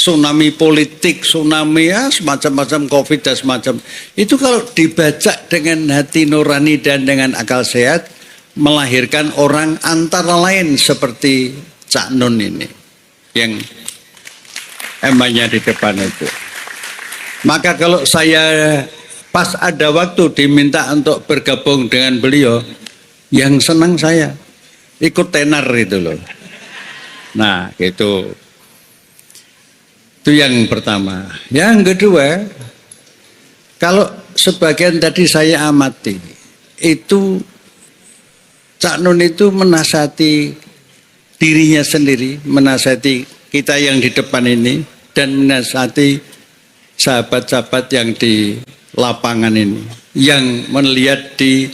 tsunami politik, tsunami ya semacam-macam COVID dan semacam. Itu kalau dibaca dengan hati nurani dan dengan akal sehat, melahirkan orang antara lain seperti Cak Nun ini yang emangnya di depan itu. Maka kalau saya pas ada waktu diminta untuk bergabung dengan beliau, yang senang saya ikut tenar itu loh. Nah gitu. Itu yang pertama. Yang kedua, kalau sebagian tadi saya amati, itu Cak Nun itu menasihati dirinya sendiri, menasihati kita yang di depan ini, dan menasihati sahabat-sahabat yang di lapangan ini, yang melihat di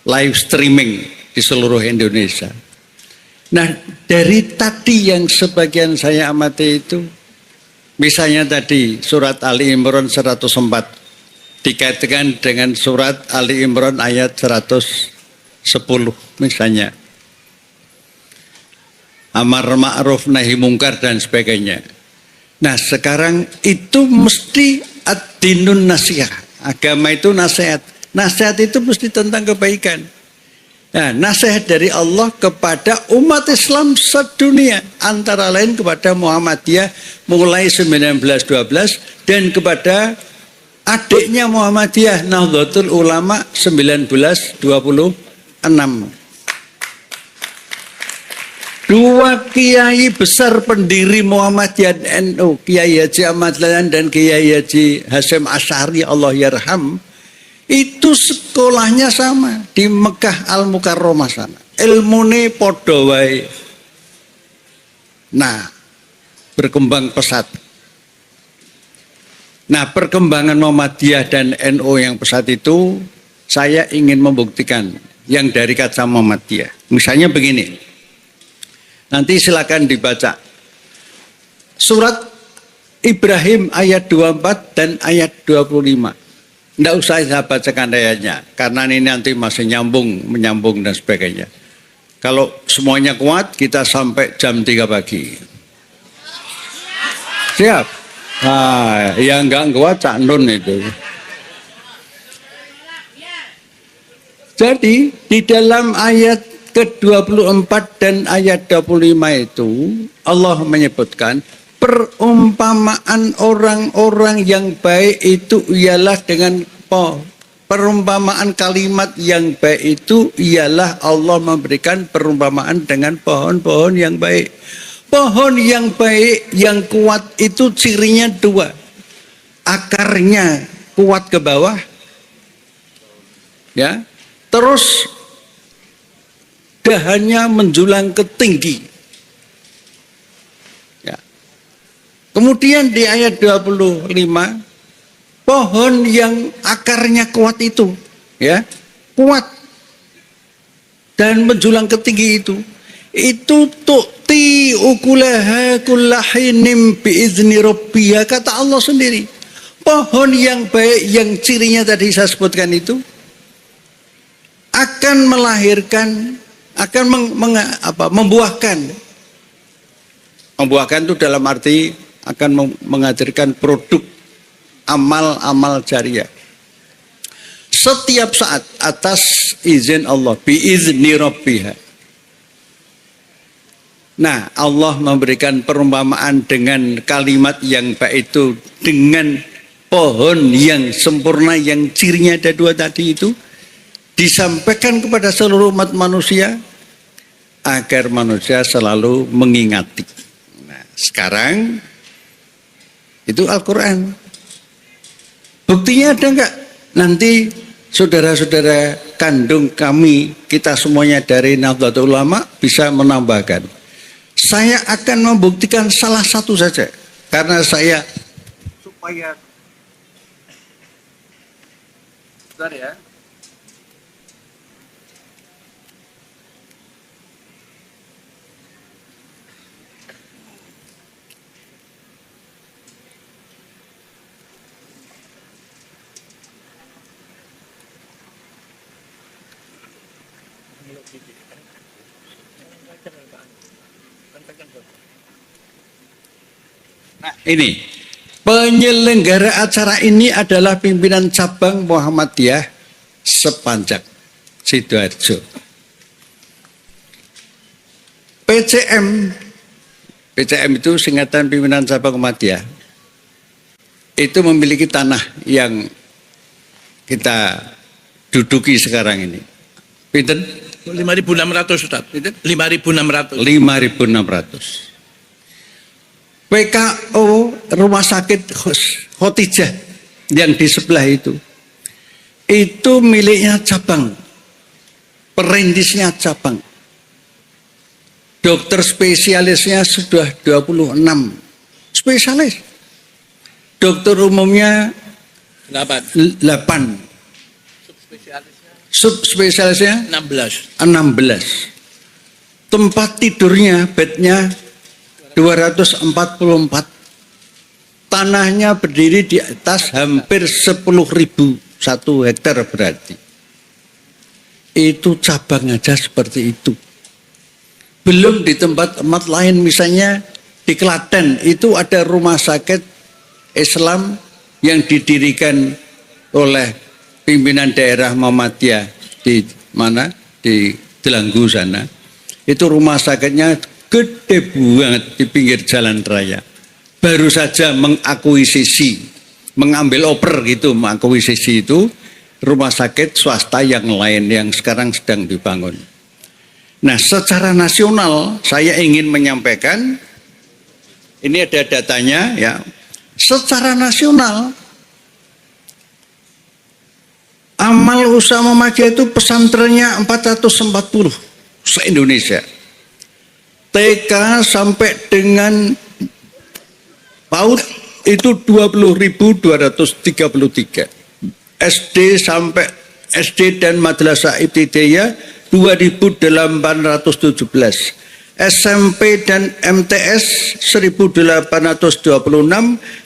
live streaming di seluruh Indonesia. Nah, dari tadi yang sebagian saya amati itu, misalnya tadi surat Ali Imran 104 dikaitkan dengan surat Ali Imran ayat 110 misalnya. Amar ma'ruf nahi mungkar dan sebagainya. Nah sekarang itu mesti ad-dinun nasihat. Agama itu nasihat. Nasihat itu mesti tentang kebaikan. Nah, nasihat dari Allah kepada umat Islam sedunia, antara lain kepada Muhammadiyah mulai 1912 dan kepada adiknya Muhammadiyah Nahdlatul Ulama 1926. Dua kiai besar pendiri Muhammadiyah NU, Kiai Haji Ahmad Dahlan dan Kiai Haji Hasyim Asy'ari Allah yarham, itu sekolahnya sama di Mekah Al Mukarramah sana. Ilmune padha wae. Nah, berkembang pesat. Nah, perkembangan Muhammadiyah dan NU yang pesat itu saya ingin membuktikan yang dari kaca Muhammadiyah. Misalnya begini. Nanti silakan dibaca. Surat Ibrahim ayat 24 dan ayat 25. Tidak usah saya bacakan ayatnya, karena ini nanti masih menyambung dan sebagainya. Kalau semuanya kuat, kita sampai jam 3 pagi. Siap? Nah, yang enggak kuat Cak Nun itu. Jadi, di dalam ayat ke-24 dan ayat 25 itu, Allah menyebutkan, perumpamaan orang-orang yang baik itu ialah dengan perumpamaan kalimat yang baik itu ialah Allah memberikan perumpamaan dengan pohon-pohon yang baik. Pohon yang baik yang kuat itu cirinya dua. Akarnya kuat ke bawah. Ya. Terus dahannya menjulang ke tinggi. Kemudian di ayat 25, pohon yang akarnya kuat itu, ya, kuat dan menjulang ke tinggi itu tu'ti ukulaha kullahinim biizni rabbiha, kata Allah sendiri. Pohon yang baik yang cirinya tadi saya sebutkan itu akan melahirkan, akan membuahkan. Membuahkan itu dalam arti akan menghadirkan produk amal-amal jariah setiap saat atas izin Allah, biizni rabbiha. Nah, Allah memberikan perumpamaan dengan kalimat yang baik itu, dengan pohon yang sempurna yang cirinya ada dua tadi itu, disampaikan kepada seluruh umat manusia agar manusia selalu mengingati. Nah, sekarang itu Al-Quran. Buktinya ada enggak? Nanti saudara-saudara kandung kami, kita semuanya dari Nahdlatul Ulama bisa menambahkan. Saya akan membuktikan salah satu saja. Karena saya supaya bentar ya. Nah, ini penyelenggara acara ini adalah pimpinan cabang Muhammadiyah Sepanjak Sidoarjo. PCM itu singkatan pimpinan cabang Muhammadiyah. Itu memiliki tanah yang kita duduki sekarang ini. Pinten? 5.600 Ustaz. 5.600. 5.600. PKO Rumah Sakit Khotijah yang di sebelah itu miliknya cabang, perintisnya cabang. Dokter spesialisnya sudah 26 spesialis. Dokter umumnya 8. Subspesialisnya 16. Tempat tidurnya, bednya 244. Tanahnya berdiri di atas hampir 10.000, 1 hektar berarti. Itu cabang aja seperti itu. Belum di tempat-tempat lain, misalnya di Klaten itu ada rumah sakit Islam yang didirikan oleh pimpinan daerah Muhammadiyah di mana? Di Delanggu sana. Itu rumah sakitnya gede banget di pinggir jalan raya. Baru saja mengakuisisi, mengambil oper gitu, mengakuisisi itu rumah sakit swasta yang lain yang sekarang sedang dibangun. Nah, secara nasional saya ingin menyampaikan, ini ada datanya ya. Secara nasional amal usaha Muhammadiyah itu pesantrennya 440 se-Indonesia. TK sampai dengan PAUD itu 20.233. SD sampai SD dan Madrasah Ibtidaiyah 2.817. SMP dan MTS 1.826,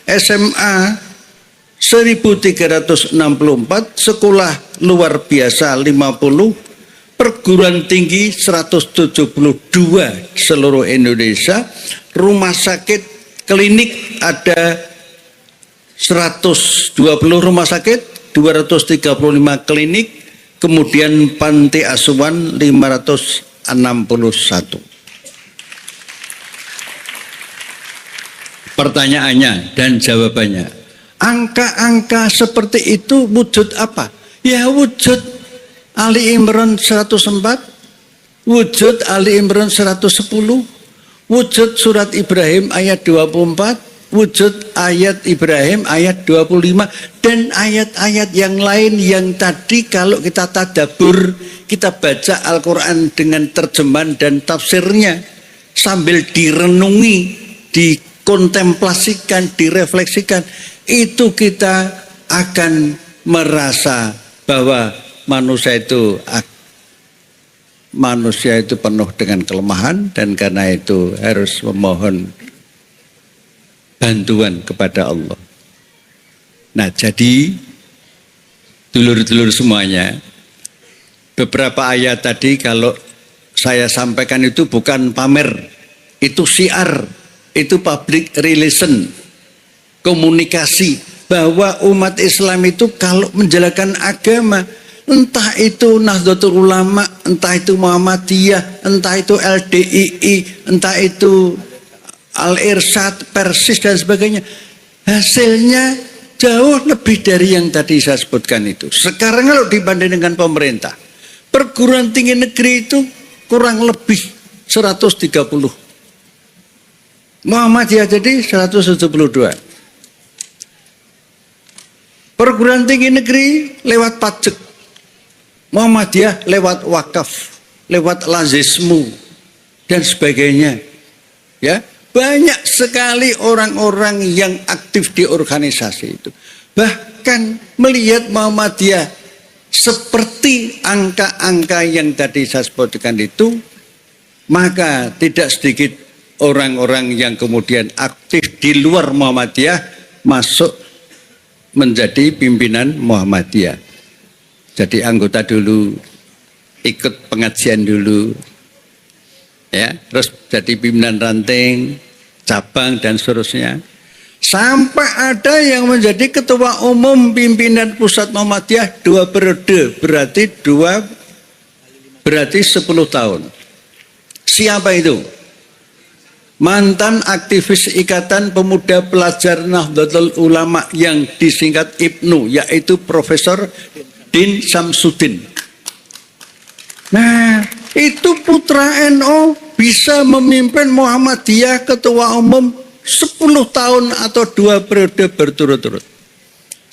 SMA 1.364, sekolah luar biasa 50, perguruan tinggi 172 seluruh Indonesia, rumah sakit klinik ada 120 rumah sakit, 235 klinik, kemudian panti asuhan 561. Pertanyaannya dan jawabannya, angka-angka seperti itu wujud apa? Ya wujud Ali Imran 104, wujud Ali Imran 110, wujud surat Ibrahim ayat 24, wujud ayat Ibrahim ayat 25, dan ayat-ayat yang lain yang tadi kalau kita tadabbur, kita baca Al-Quran dengan terjemahan dan tafsirnya sambil direnungi, dikontemplasikan, direfleksikan, itu kita akan merasa bahwa manusia itu penuh dengan kelemahan, dan karena itu harus memohon bantuan kepada Allah. Nah, jadi dulur-dulur semuanya, beberapa ayat tadi kalau saya sampaikan itu bukan pamer, itu syiar, itu public relation, komunikasi, bahwa umat Islam itu kalau menjalankan agama, entah itu Nahdlatul Ulama, entah itu Muhammadiyah, entah itu LDII, entah itu Al-Irsyad, Persis dan sebagainya, hasilnya jauh lebih dari yang tadi saya sebutkan itu. Sekarang kalau dibanding dengan pemerintah, perguruan tinggi negeri itu kurang lebih 130. Muhammadiyah jadi 172. Perguruan tinggi negeri lewat pajak, Muhammadiyah lewat wakaf, lewat lazismu dan sebagainya. Ya, banyak sekali orang-orang yang aktif di organisasi itu. Bahkan melihat Muhammadiyah seperti angka-angka yang tadi saya sebutkan itu, maka tidak sedikit orang-orang yang kemudian aktif di luar Muhammadiyah masuk menjadi pimpinan Muhammadiyah. Jadi anggota dulu, ikut pengajian dulu, ya, terus jadi pimpinan ranting, cabang dan seterusnya. Sampai ada yang menjadi ketua umum pimpinan pusat Muhammadiyah 2 periode, berarti 10 tahun. Siapa itu? Mantan aktivis Ikatan Pemuda Pelajar Nahdlatul Ulama yang disingkat IPNU, yaitu Profesor Din Samsudin. Nah, itu putra NU bisa memimpin Muhammadiyah ketua umum 10 tahun atau 2 periode berturut-turut.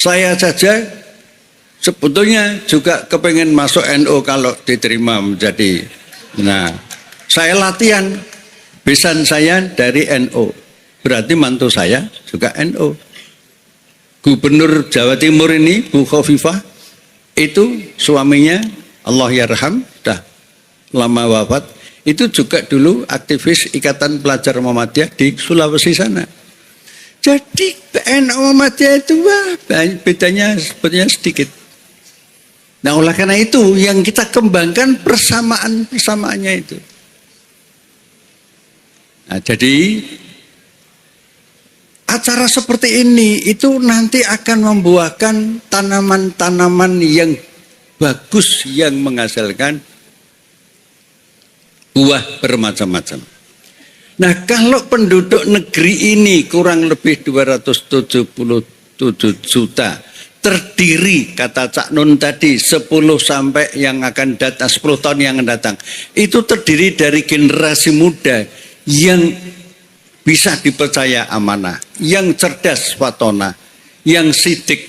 Saya saja sebetulnya juga kepengen masuk NU kalau diterima menjadi. Nah, saya latihan, besan saya dari NU. Berarti mantu saya juga NU. Gubernur Jawa Timur ini, Bu Khofifah, itu suaminya Allah yarham, dah lama wafat. Itu juga dulu aktivis Ikatan Pelajar Muhammadiyah di Sulawesi sana. Jadi NU Muhammadiyah itu bedanya sebetulnya sedikit. Nah, oleh karena itu yang kita kembangkan persamaannya itu. Nah, jadi acara seperti ini itu nanti akan membuahkan tanaman-tanaman yang bagus yang menghasilkan buah bermacam-macam. Nah, kalau penduduk negeri ini kurang lebih 277 juta, terdiri kata Cak Nun tadi 10 sampai yang akan datang 10 tahun yang akan datang, itu terdiri dari generasi muda yang bisa dipercaya amanah, yang cerdas fatona, yang sidik,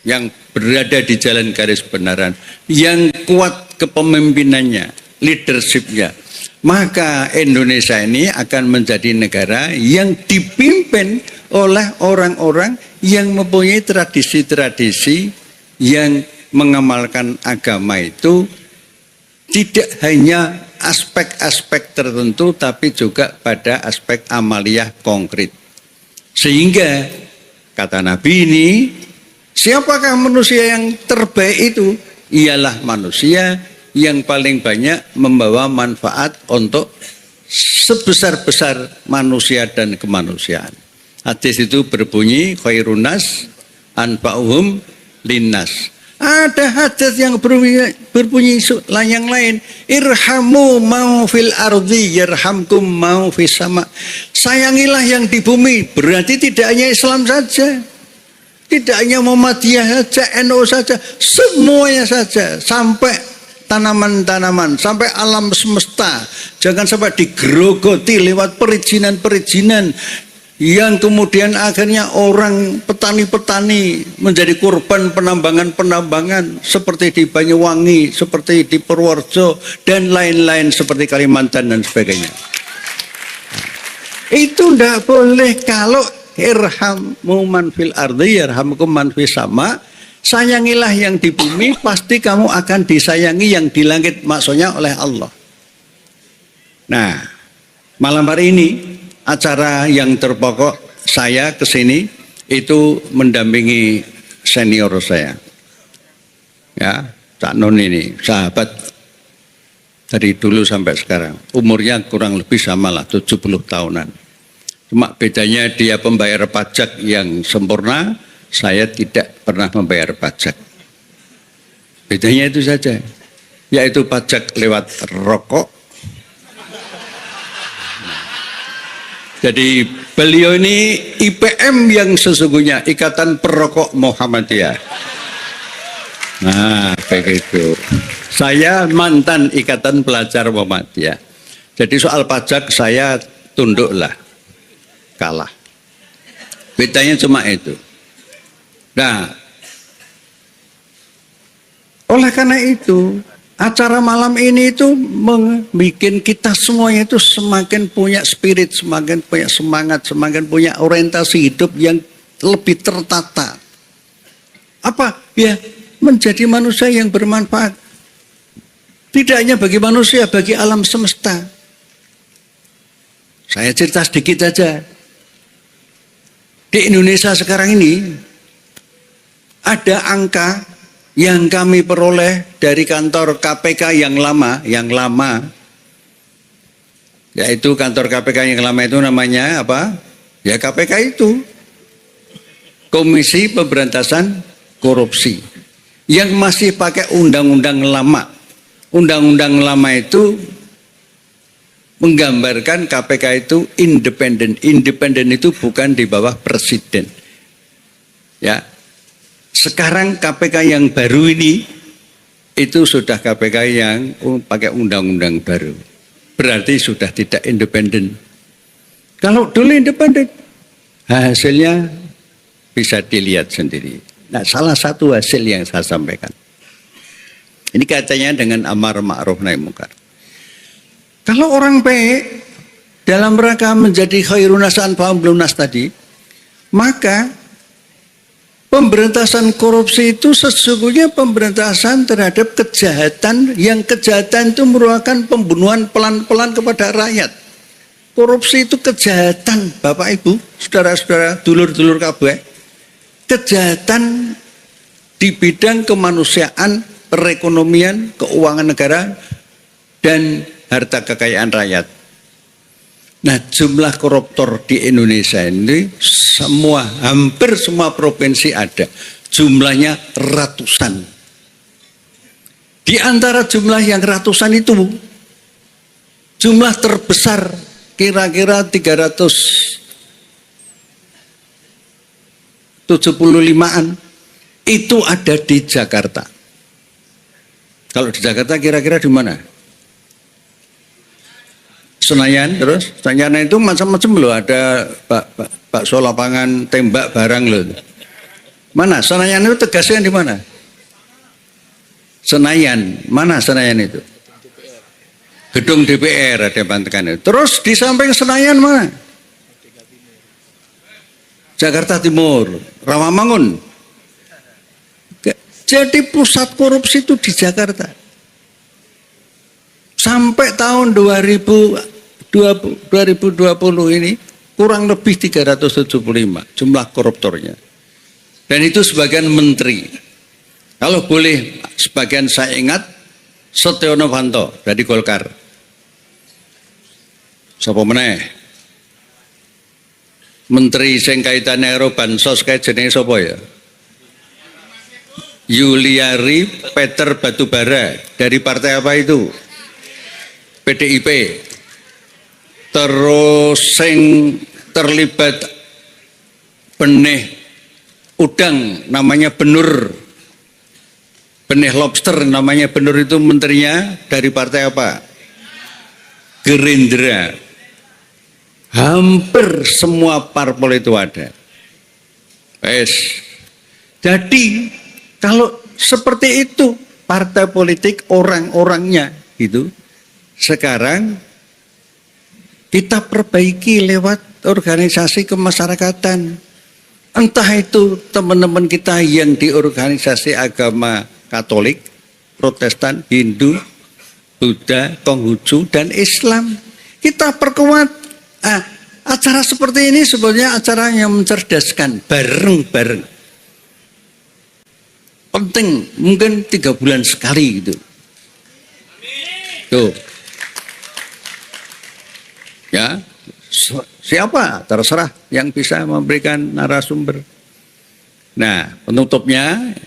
yang berada di jalan garis kebenaran, yang kuat kepemimpinannya, leadershipnya. Maka Indonesia ini akan menjadi negara yang dipimpin oleh orang-orang yang mempunyai tradisi-tradisi yang mengamalkan agama itu tidak hanya aspek-aspek tertentu tapi juga pada aspek amaliyah konkret. Sehingga kata Nabi ini, siapakah manusia yang terbaik itu? Ialah manusia yang paling banyak membawa manfaat untuk sebesar-besar manusia dan kemanusiaan. Hadis itu berbunyi khairunas anfa'uhum linnas. Ada hadis yang berbunyi yang lain, irhamu mau fil ardi yarhamkum mau fis sama. Sayangilah yang di bumi, berarti tidak hanya Islam saja, tidak hanya Muhammadiyah saja, NU saja, semuanya saja, sampai tanaman-tanaman, sampai alam semesta. Jangan sampai digerogoti lewat perizinan-perizinan yang kemudian akhirnya orang petani-petani menjadi korban penambangan-penambangan seperti di Banyuwangi, seperti di Purworejo, dan lain-lain seperti Kalimantan dan sebagainya. Itu tidak boleh. Kalau irhamu man fil ardi yarhamkum man fis sama. Sayangilah yang di bumi, pasti kamu akan disayangi yang di langit, maksudnya oleh Allah. Nah, malam hari ini acara yang terpokok saya kesini itu mendampingi senior saya, ya, Cak Nun ini sahabat dari dulu sampai sekarang, umurnya kurang lebih samalah 70 tahunan. Cuma bedanya dia pembayar pajak yang sempurna. Saya tidak pernah membayar pajak. Bedanya itu saja, yaitu pajak lewat rokok. Jadi beliau ini IPM yang sesungguhnya, Ikatan Perokok Muhammadiyah. Nah, begitu. Saya mantan Ikatan Pelajar Muhammadiyah. Jadi soal pajak saya tunduklah, kalah. Bedanya cuma itu. Nah, oleh karena itu acara malam ini itu membuat kita semuanya itu semakin punya spirit, semakin punya semangat, semakin punya orientasi hidup yang lebih tertata. Apa? Ya, menjadi manusia yang bermanfaat. Tidak hanya bagi manusia, bagi alam semesta. Saya cerita sedikit saja. Di Indonesia sekarang ini ada angka yang kami peroleh dari kantor KPK yang lama, yaitu kantor KPK yang lama itu namanya apa? Ya KPK itu Komisi Pemberantasan Korupsi yang masih pakai undang-undang lama. Undang-undang lama itu menggambarkan KPK itu independen. Independen itu bukan di bawah presiden. Ya. Sekarang KPK yang baru ini itu sudah KPK yang pakai undang-undang baru. Berarti sudah tidak independen. Kalau dulu independen, hasilnya bisa dilihat sendiri. Nah, salah satu hasil yang saya sampaikan. Ini kaitannya dengan amar ma'ruf nahi munkar. Kalau orang baik dalam rangka menjadi khairun nas anfa'uhum nas tadi, maka pemberantasan korupsi itu sesungguhnya pemberantasan terhadap kejahatan yang kejahatan itu merupakan pembunuhan pelan-pelan kepada rakyat. Korupsi itu kejahatan, Bapak Ibu, saudara-saudara, dulur-dulur kabeh. Kejahatan di bidang kemanusiaan, perekonomian, keuangan negara, dan harta kekayaan rakyat. Nah, jumlah koruptor di Indonesia ini hampir semua provinsi ada. Jumlahnya ratusan. Di antara jumlah yang ratusan itu, jumlah terbesar kira-kira 375-an itu ada di Jakarta. Kalau di Jakarta kira-kira di mana? Senayan, terus Senayan itu macam-macam loh, ada bakso lapangan tembak barang loh. Mana Senayan itu tegasnya di mana? Senayan, mana Senayan itu? Gedung DPR ada bantekan itu. Terus di samping Senayan mana? Jakarta Timur, Rawamangun. Jadi pusat korupsi itu di Jakarta. Sampai tahun 2020 ini kurang lebih 375 jumlah koruptornya. Dan itu sebagian menteri. Kalau boleh sebagian saya ingat, Setia Novanto dari Golkar. Sapa meneh? Menteri sing kaitane karo bansos kae jenenge sapa ya? Yuliari Peter Batubara dari partai apa itu? PDIP. Terus sing terlibat benih udang namanya Benur. Benih lobster namanya Benur itu menterinya dari partai apa? Gerindra. Hampir semua parpol itu ada. Jadi kalau seperti itu partai politik orang-orangnya itu sekarang kita perbaiki lewat organisasi kemasyarakatan. Entah itu teman-teman kita yang di organisasi agama Katolik, Protestan, Hindu, Buddha, Konghucu, dan Islam. Kita perkuat. Acara seperti ini sebenarnya acara yang mencerdaskan, bareng-bareng. Penting, mungkin 3 bulan sekali gitu. Tuh. Ya, siapa? Terserah yang bisa memberikan narasumber. Nah, penutupnya,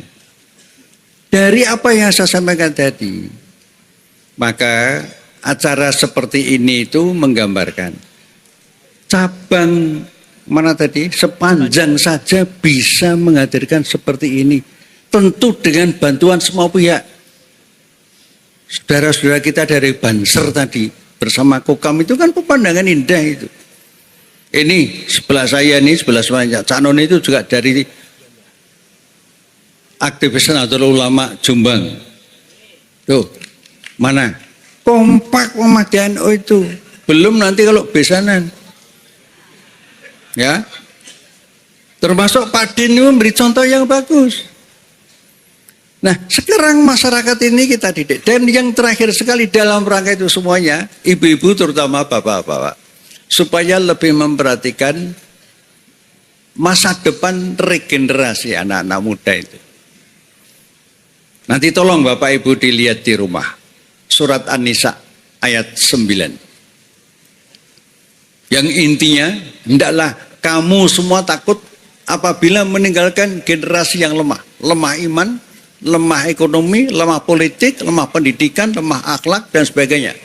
dari apa yang saya sampaikan tadi, maka acara seperti ini itu menggambarkan cabang mana tadi sepanjang saja bisa menghadirkan seperti ini, tentu dengan bantuan semua pihak. Saudara-saudara kita dari Banser tadi bersama Kokam itu kan pemandangan indah itu. Ini sebelah saya nih, sebelah saya Cak Non itu juga dari aktivis Nahdlatul Ulama Jombang. Tuh, mana? Kompak pemadaan itu. Belum nanti kalau besanan. Ya, termasuk Pak Din memberi contoh yang bagus. Nah, sekarang masyarakat ini kita didik. Dan yang terakhir sekali dalam rangka itu semuanya, ibu-ibu terutama bapak-bapak, supaya lebih memperhatikan masa depan regenerasi anak-anak muda itu. Nanti tolong Bapak Ibu dilihat di rumah. Surat An-Nisa ayat 9. Yang intinya, hendaklah kamu semua takut apabila meninggalkan generasi yang lemah. Lemah iman, lemah ekonomi, lemah politik, lemah pendidikan, lemah akhlak, dan sebagainya.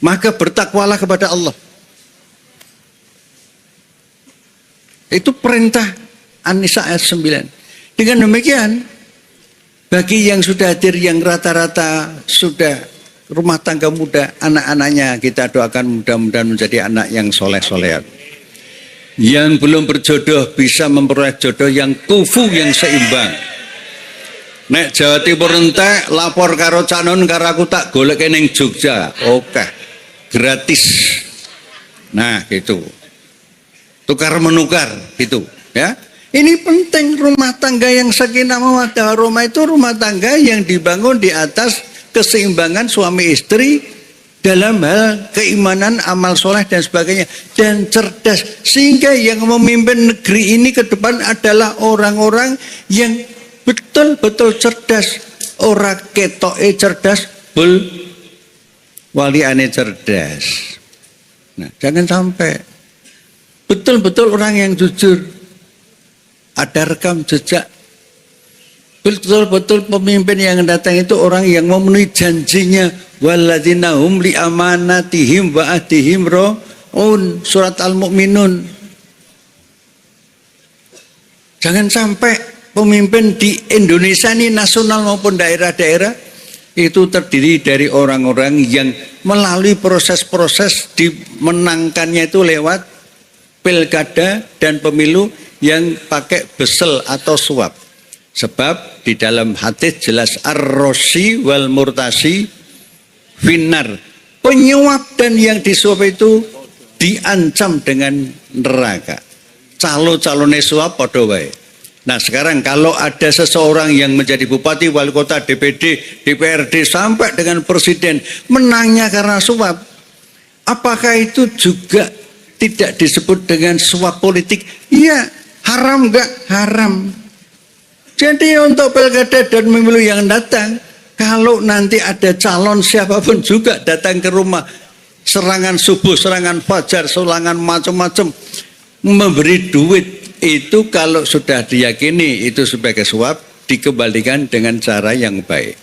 Maka bertakwalah kepada Allah. Itu perintah An-Nisa ayat 9. Dengan demikian, bagi yang sudah hadir, yang rata-rata sudah rumah tangga muda, anak-anaknya kita doakan mudah-mudahan menjadi anak yang soleh-solehat. Yang belum berjodoh bisa memperoleh jodoh yang kufu, yang seimbang. Nek Jawa Timur entek lapor karo canon karo aku tak golek ning Jogja. Oke. Gratis. Nah, gitu. Tukar menukar gitu, ya. Ini penting, rumah tangga yang sakinah mawaddah warahmah itu rumah tangga yang dibangun di atas keseimbangan suami istri dalam hal keimanan, amal soleh dan sebagainya, dan cerdas, sehingga yang memimpin negeri ini ke depan adalah orang-orang yang betul-betul cerdas, ora ketoke cerdas, waliane cerdas. Nah, jangan sampai betul-betul orang yang jujur, ada rekam jejak. Betul-betul pemimpin yang datang itu orang yang memenuhi janjinya. Walladzina hum li amanatihim wa ahdihim ra'un. Surat Al-Mu'minun. Jangan sampai pemimpin di Indonesia ini, nasional maupun daerah-daerah, itu terdiri dari orang-orang yang melalui proses-proses dimenangkannya itu lewat pilkada dan pemilu yang pakai besel atau suap. Sebab di dalam hadis jelas ar-rosi wal murtasi finnar. Penyuap dan yang disuap itu diancam dengan neraka. Calon-calonnya suap padha wae. Nah, sekarang kalau ada seseorang yang menjadi bupati, wali kota, DPD, DPRD sampai dengan presiden menangnya karena suap, apakah itu juga tidak disebut dengan suap politik? Iya, haram enggak? Haram. Jadi untuk pilkada dan pemilu yang datang, kalau nanti ada calon siapapun juga datang ke rumah, serangan subuh, serangan fajar, serangan macam-macam, memberi duit, itu kalau sudah diyakini itu sebagai suap, dikembalikan dengan cara yang baik.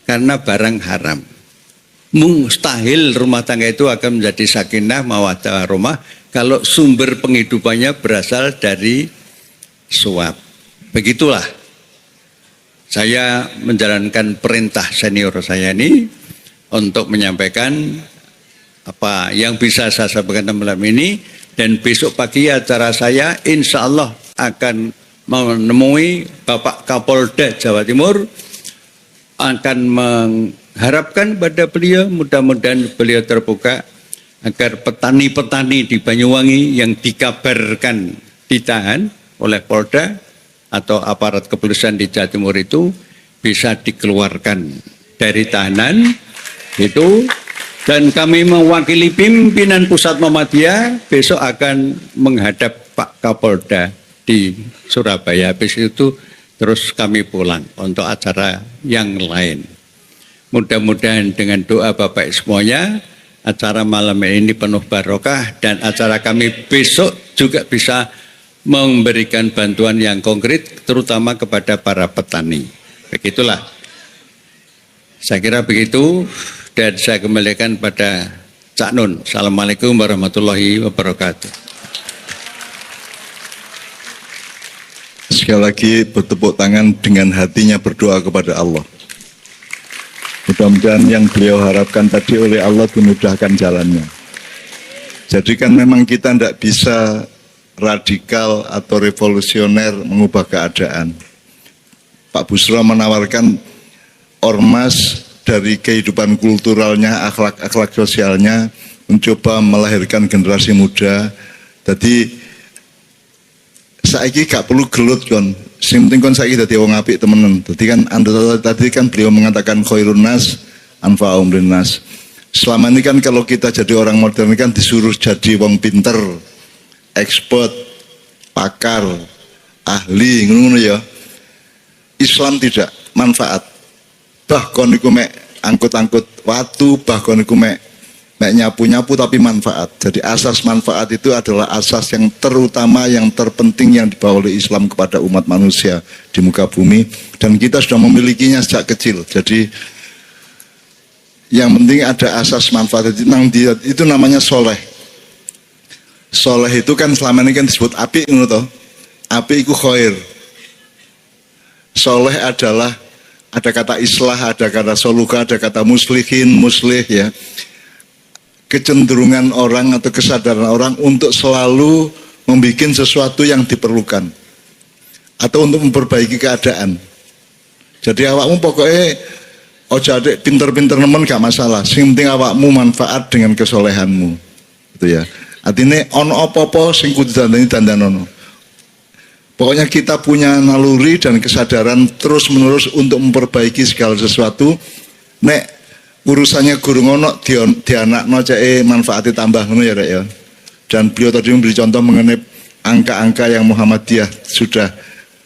Karena barang haram. Mustahil rumah tangga itu akan menjadi sakinah mawaddah warahmah kalau sumber penghidupannya berasal dari suap. Begitulah saya menjalankan perintah senior saya ini untuk menyampaikan apa yang bisa saya sampaikan malam ini, dan besok pagi acara saya insya Allah akan menemui Bapak Kapolda Jawa Timur, akan mengharapkan pada beliau, mudah-mudahan beliau terbuka agar petani-petani di Banyuwangi yang dikabarkan ditahan oleh Polda atau aparat kepolisian di Jawa Timur itu bisa dikeluarkan dari tahanan itu, dan kami mewakili pimpinan pusat Muhammadiyah besok akan menghadap Pak Kapolda di Surabaya. Habis itu terus kami pulang untuk acara yang lain. Mudah-mudahan dengan doa Bapak semuanya acara malam ini penuh barokah, dan acara kami besok juga bisa memberikan bantuan yang konkret terutama kepada para petani. Begitulah. Saya kira begitu, dan saya kembalikan pada Cak Nun. Assalamualaikum warahmatullahi wabarakatuh. Sekali lagi bertepuk tangan dengan hatinya berdoa kepada Allah. Mudah-mudahan yang beliau harapkan tadi oleh Allah dimudahkan jalannya. Jadi kan memang kita tidak bisa radikal atau revolusioner mengubah keadaan. Pak Busro menawarkan ormas dari kehidupan kulturalnya, akhlak sosialnya, mencoba melahirkan generasi muda. Jadi saiki gak perlu gelut kon. Sing penting kon saiki dadi wong apik temenan. Dadi kan tadi kan beliau mengatakan khairun nas anfa'um linnas. Selama ini kan kalau kita jadi orang modern kan disuruh jadi wong pinter, expert, pakar, ahli, ngono ya. Islam tidak, manfaat. Bahkan iku mek angkut-angkut watu, bahkan iku mek nyapu-nyapu tapi manfaat. Jadi asas manfaat itu adalah asas yang terutama, yang terpenting yang dibawa oleh Islam kepada umat manusia di muka bumi, dan kita sudah memilikinya sejak kecil. Jadi yang penting ada asas manfaat itu namanya soleh. Soleh itu kan selama ini kan disebut api, api itu khair. Soleh adalah ada kata islah, ada kata soluka, ada kata muslihin, muslih ya. Kecenderungan orang atau kesadaran orang untuk selalu membuat sesuatu yang diperlukan atau untuk memperbaiki keadaan. Jadi awakmu pokoknya ojo adek pinter-pinter nemen gak masalah. Sing penting awakmu manfaat dengan kesolehanmu. Gitu ya. Artinya ono apa-apa sing kudu dandani. Pokoknya kita punya naluri dan kesadaran terus-menerus untuk memperbaiki segala sesuatu. Nek urusannya guru ngono dianakno cek manfaatnya tambah ngono ya Rek ya. Dan beliau tadi memberi contoh mengenai angka-angka yang Muhammadiyah sudah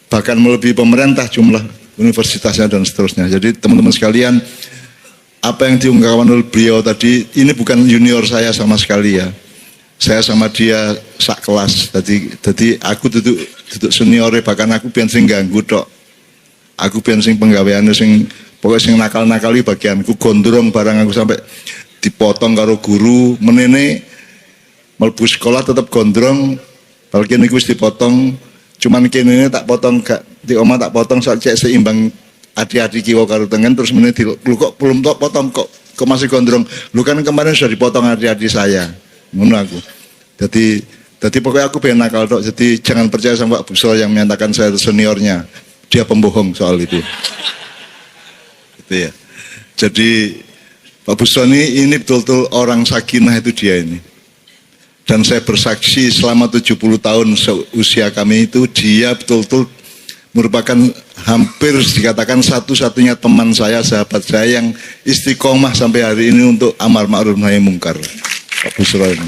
bahkan melebihi pemerintah jumlah universitasnya dan seterusnya. Jadi teman-teman sekalian, apa yang diungkapkan oleh beliau tadi ini bukan junior saya sama sekali ya. Saya sama dia sak kelas. Jadi aku duduk senior, bahkan aku pian sing ganggu tok. Aku pian sing penggaweane sing pokoknya sing nakal-nakali bagianku, gondrong barang aku sampai dipotong karo guru, menene mlebu sekolah tetap gondrong, bagian iku wis dipotong, cuman kene tak potong gak di omah tak potong soal cek seimbang adik-adik kiwa karo tengen, terus menene lu kok belum tok potong kok masih gondrong. Lu kan kemarin sudah dipotong adik-adik saya. Ngono aku. Jadi pokoknya aku pengen nakal tok. Jadi jangan percaya sama Pak Busro yang menyatakan saya seniornya. Dia pembohong soal itu. Ya. Jadi Pak Busro ini betul-betul orang sakinah, itu dia ini. Dan saya bersaksi selama 70 tahun usia kami itu dia betul-betul merupakan hampir dikatakan satu-satunya teman saya, sahabat saya yang istiqomah sampai hari ini untuk amar ma'ruf nahi mungkar. Pak Busro ini.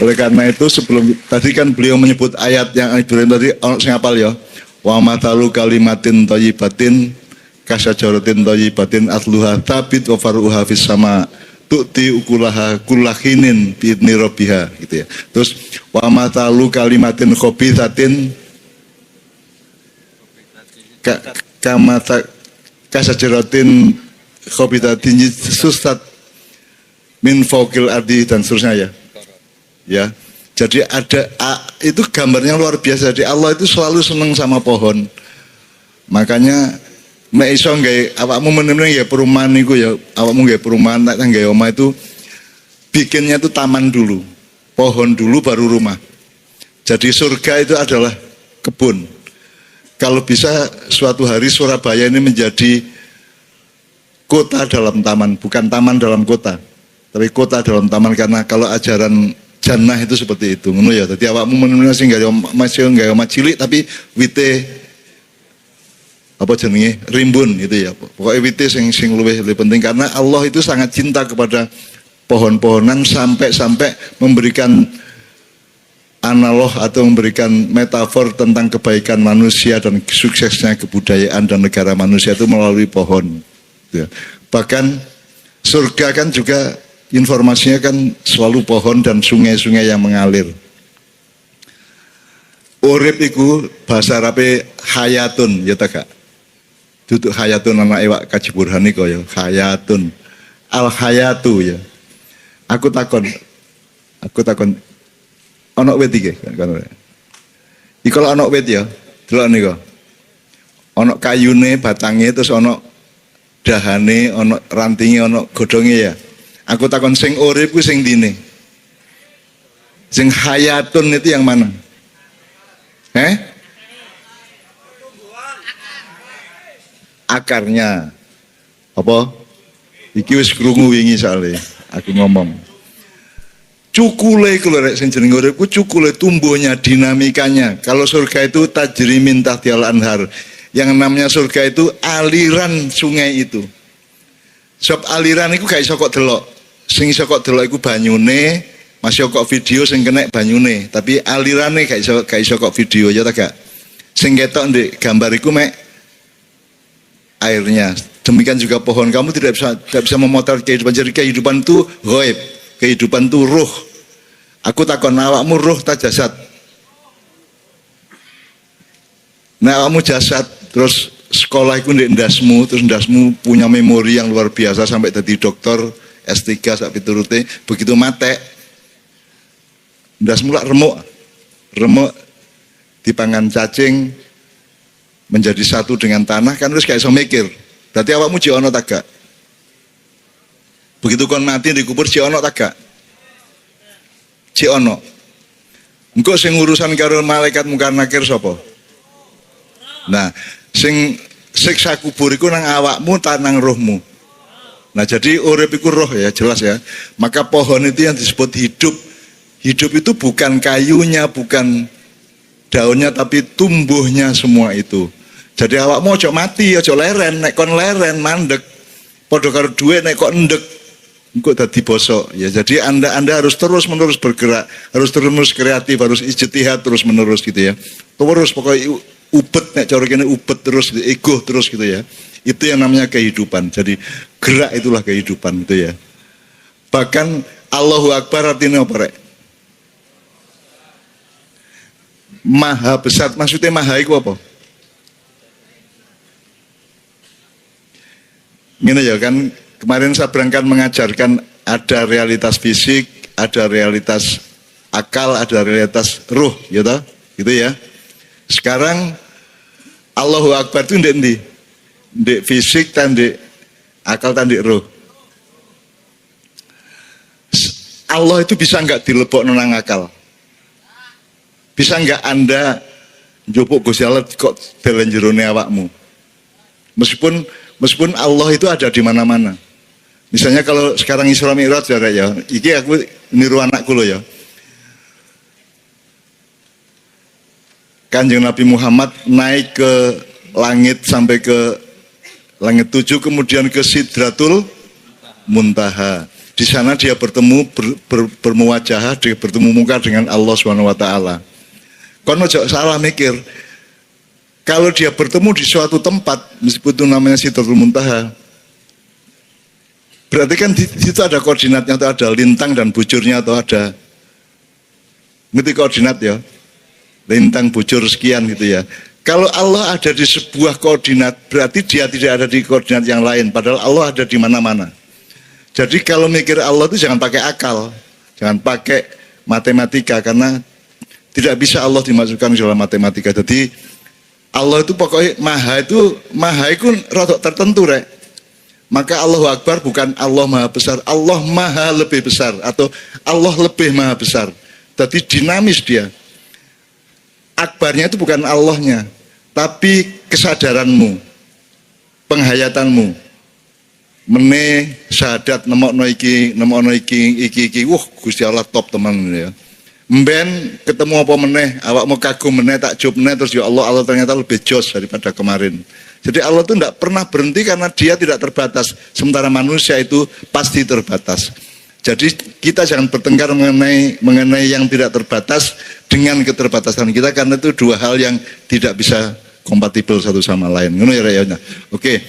Oleh karena itu sebelum tadi kan beliau menyebut ayat yang Ibrahim tadi, saya hafal ya. Wa matalu kalimatin thayyibatin kasyajaratin thayyibatin atluha tabit wa faruha fis sama tu'ti ukulaha kullahinin biidni rabbiha gitu ya. Terus wa matalu kalimatin khabithatin kamata kasyajaratin khabithatin sustat min fawqil ardi dan seterusnya ya. Ya. Jadi ada itu gambarnya luar biasa. Jadi Allah itu selalu senang sama pohon. Makanya mek iso nggae awakmu meneng ya perumahan niku ya, awakmu nggae perumahan tak nggae omah itu bikinnya itu taman dulu. Pohon dulu baru rumah. Jadi surga itu adalah kebun. Kalau bisa suatu hari Surabaya ini menjadi kota dalam taman, bukan taman dalam kota. Tapi kota dalam taman, karena kalau ajaran jannah itu seperti itu. Ngono ya. Dadi awakmu meneng sing nggae omah cilik tapi wite apa jenenge rimbun gitu ya. Pokoknya wite sing lebih penting, karena Allah itu sangat cinta kepada pohon-pohonan sampai memberikan analog atau memberikan metafor tentang kebaikan manusia dan suksesnya kebudayaan dan negara manusia itu melalui pohon. Ya. Bahkan surga kan juga informasinya kan selalu pohon dan sungai-sungai yang mengalir. Urip iku bahasa Arabe hayatun ya ta Kak. Duduk hayatun anak ewak kaji burhan iku ya, hayatun. Al hayatu ya. Aku takon ana wit iki kan. Iki kalau ana wit ya, delok niku. Ana kayune, batange, terus ana dahane, ana rantinge, ana godhonge ya. Aku takon sing urip ku sing dine. Sing hayatun itu yang mana? Akarnya. Apa? Iki wis krungu wingi soalé aku ngomong. Cukule iku lho rek sing jeneng urip ku cukule tumbuhnya, dinamikanya. Kalau surga itu tajri min tahtial anhar. Yang namanya surga itu aliran sungai itu. Sebab aliran itu gak iso kok delok. Sing iso kok delok iku banyune, masih kok video sing kena banyune, tapi alirane gak iso kok video ya ta gak. Sing ketok ndek gambar iku mek airnya. Demikian juga pohon, kamu tidak bisa memotret kehidupan. Jadi kehidupan itu ghaib. Kehidupan itu ruh. Aku takon awakmu ruh ta jasad? Nah, awakmu jasad, terus sekolah iku ndek ndasmu, terus ndasmu punya memori yang luar biasa sampai jadi dokter S3 sak piturute, begitu mate ndasmu lak remuk dipangan cacing menjadi satu dengan tanah, kan terus gak iso mikir. Berarti awakmu jek ono ta gak? Begitu kon mati dikubur jek ono ta gak? Jek ono. Engko sing urusan karo malaikat mungkar nakir sapa? Nah, sing siksa kubur iku nang awakmu ta nang rohmu. Nah, jadi urip iku roh ya, jelas ya. Maka pohon itu yang disebut hidup. Hidup itu bukan kayunya, bukan daunnya, tapi tumbuhnya semua itu. Jadi awakmu ojo mati, ojo leren, nek kon leren mandek. Padha karo dhuwit nek kok endek engko dadi bosok. Ya, jadi Anda harus terus-menerus bergerak, harus terus kreatif, harus ijtihad terus-menerus gitu ya. Terus pokoknya ubet, nek cara kene ubet terus, ego terus gitu ya. Itu yang namanya kehidupan. Jadi gerak itulah kehidupan gitu ya. Bahkan Allahu Akbar artinya apa rek? Maha besar, maksudnya maha itu apa? Gini ya kan, kemarin saya berangkat mengajarkan ada realitas fisik, ada realitas akal, ada realitas ruh, gitu ya. Sekarang Allahu Akbar itu ndek fisik dan ndek akal dan ndek ruh. Allah itu bisa nggak dilebok nang akal? Bisa nggak Anda njupuk Gusti Allah kok dalam jerone awakmu? Meskipun Allah itu ada di mana-mana. Misalnya kalau sekarang Isra Mi'raj ya, iki aku niru anakku loh ya. Kanjeng Nabi Muhammad naik ke langit sampai ke langit 7, kemudian ke Sidratul Muntaha. Di sana dia bertemu bermuwajahah, dia bertemu muka dengan Allah Subhanahu wa taala. Kono salah mikir. Kalau dia bertemu di suatu tempat, meskipun itu namanya Sidratul Muntaha, berarti kan di situ ada koordinatnya, atau ada lintang dan bujurnya, atau ada ngerti koordinat ya, lintang bujur sekian gitu ya. Kalau Allah ada di sebuah koordinat, berarti dia tidak ada di koordinat yang lain, padahal Allah ada di mana-mana. Jadi kalau mikir Allah itu jangan pakai akal, jangan pakai matematika, karena tidak bisa Allah dimasukkan ke dalam matematika. Jadi Allah itu pokoknya maha itu rodok tertentu rek. Maka Allahu Akbar bukan Allah maha besar, Allah maha lebih besar, atau Allah lebih maha besar. Jadi dinamis dia. Akbarnya itu bukan Allahnya, tapi kesadaranmu, penghayatanmu. Mene syahadat nemokno iki, Gusti Allah top teman ya. Mben ketemu apa meneh, awak mau kagum meneh, takjub meneh, terus ya Allah ternyata lebih jos daripada kemarin. Jadi Allah itu tidak pernah berhenti karena dia tidak terbatas, sementara manusia itu pasti terbatas. Jadi kita jangan bertengkar mengenai yang tidak terbatas dengan keterbatasan kita, karena itu dua hal yang tidak bisa kompatibel satu sama lain. Ngono ya rayanya. Oke.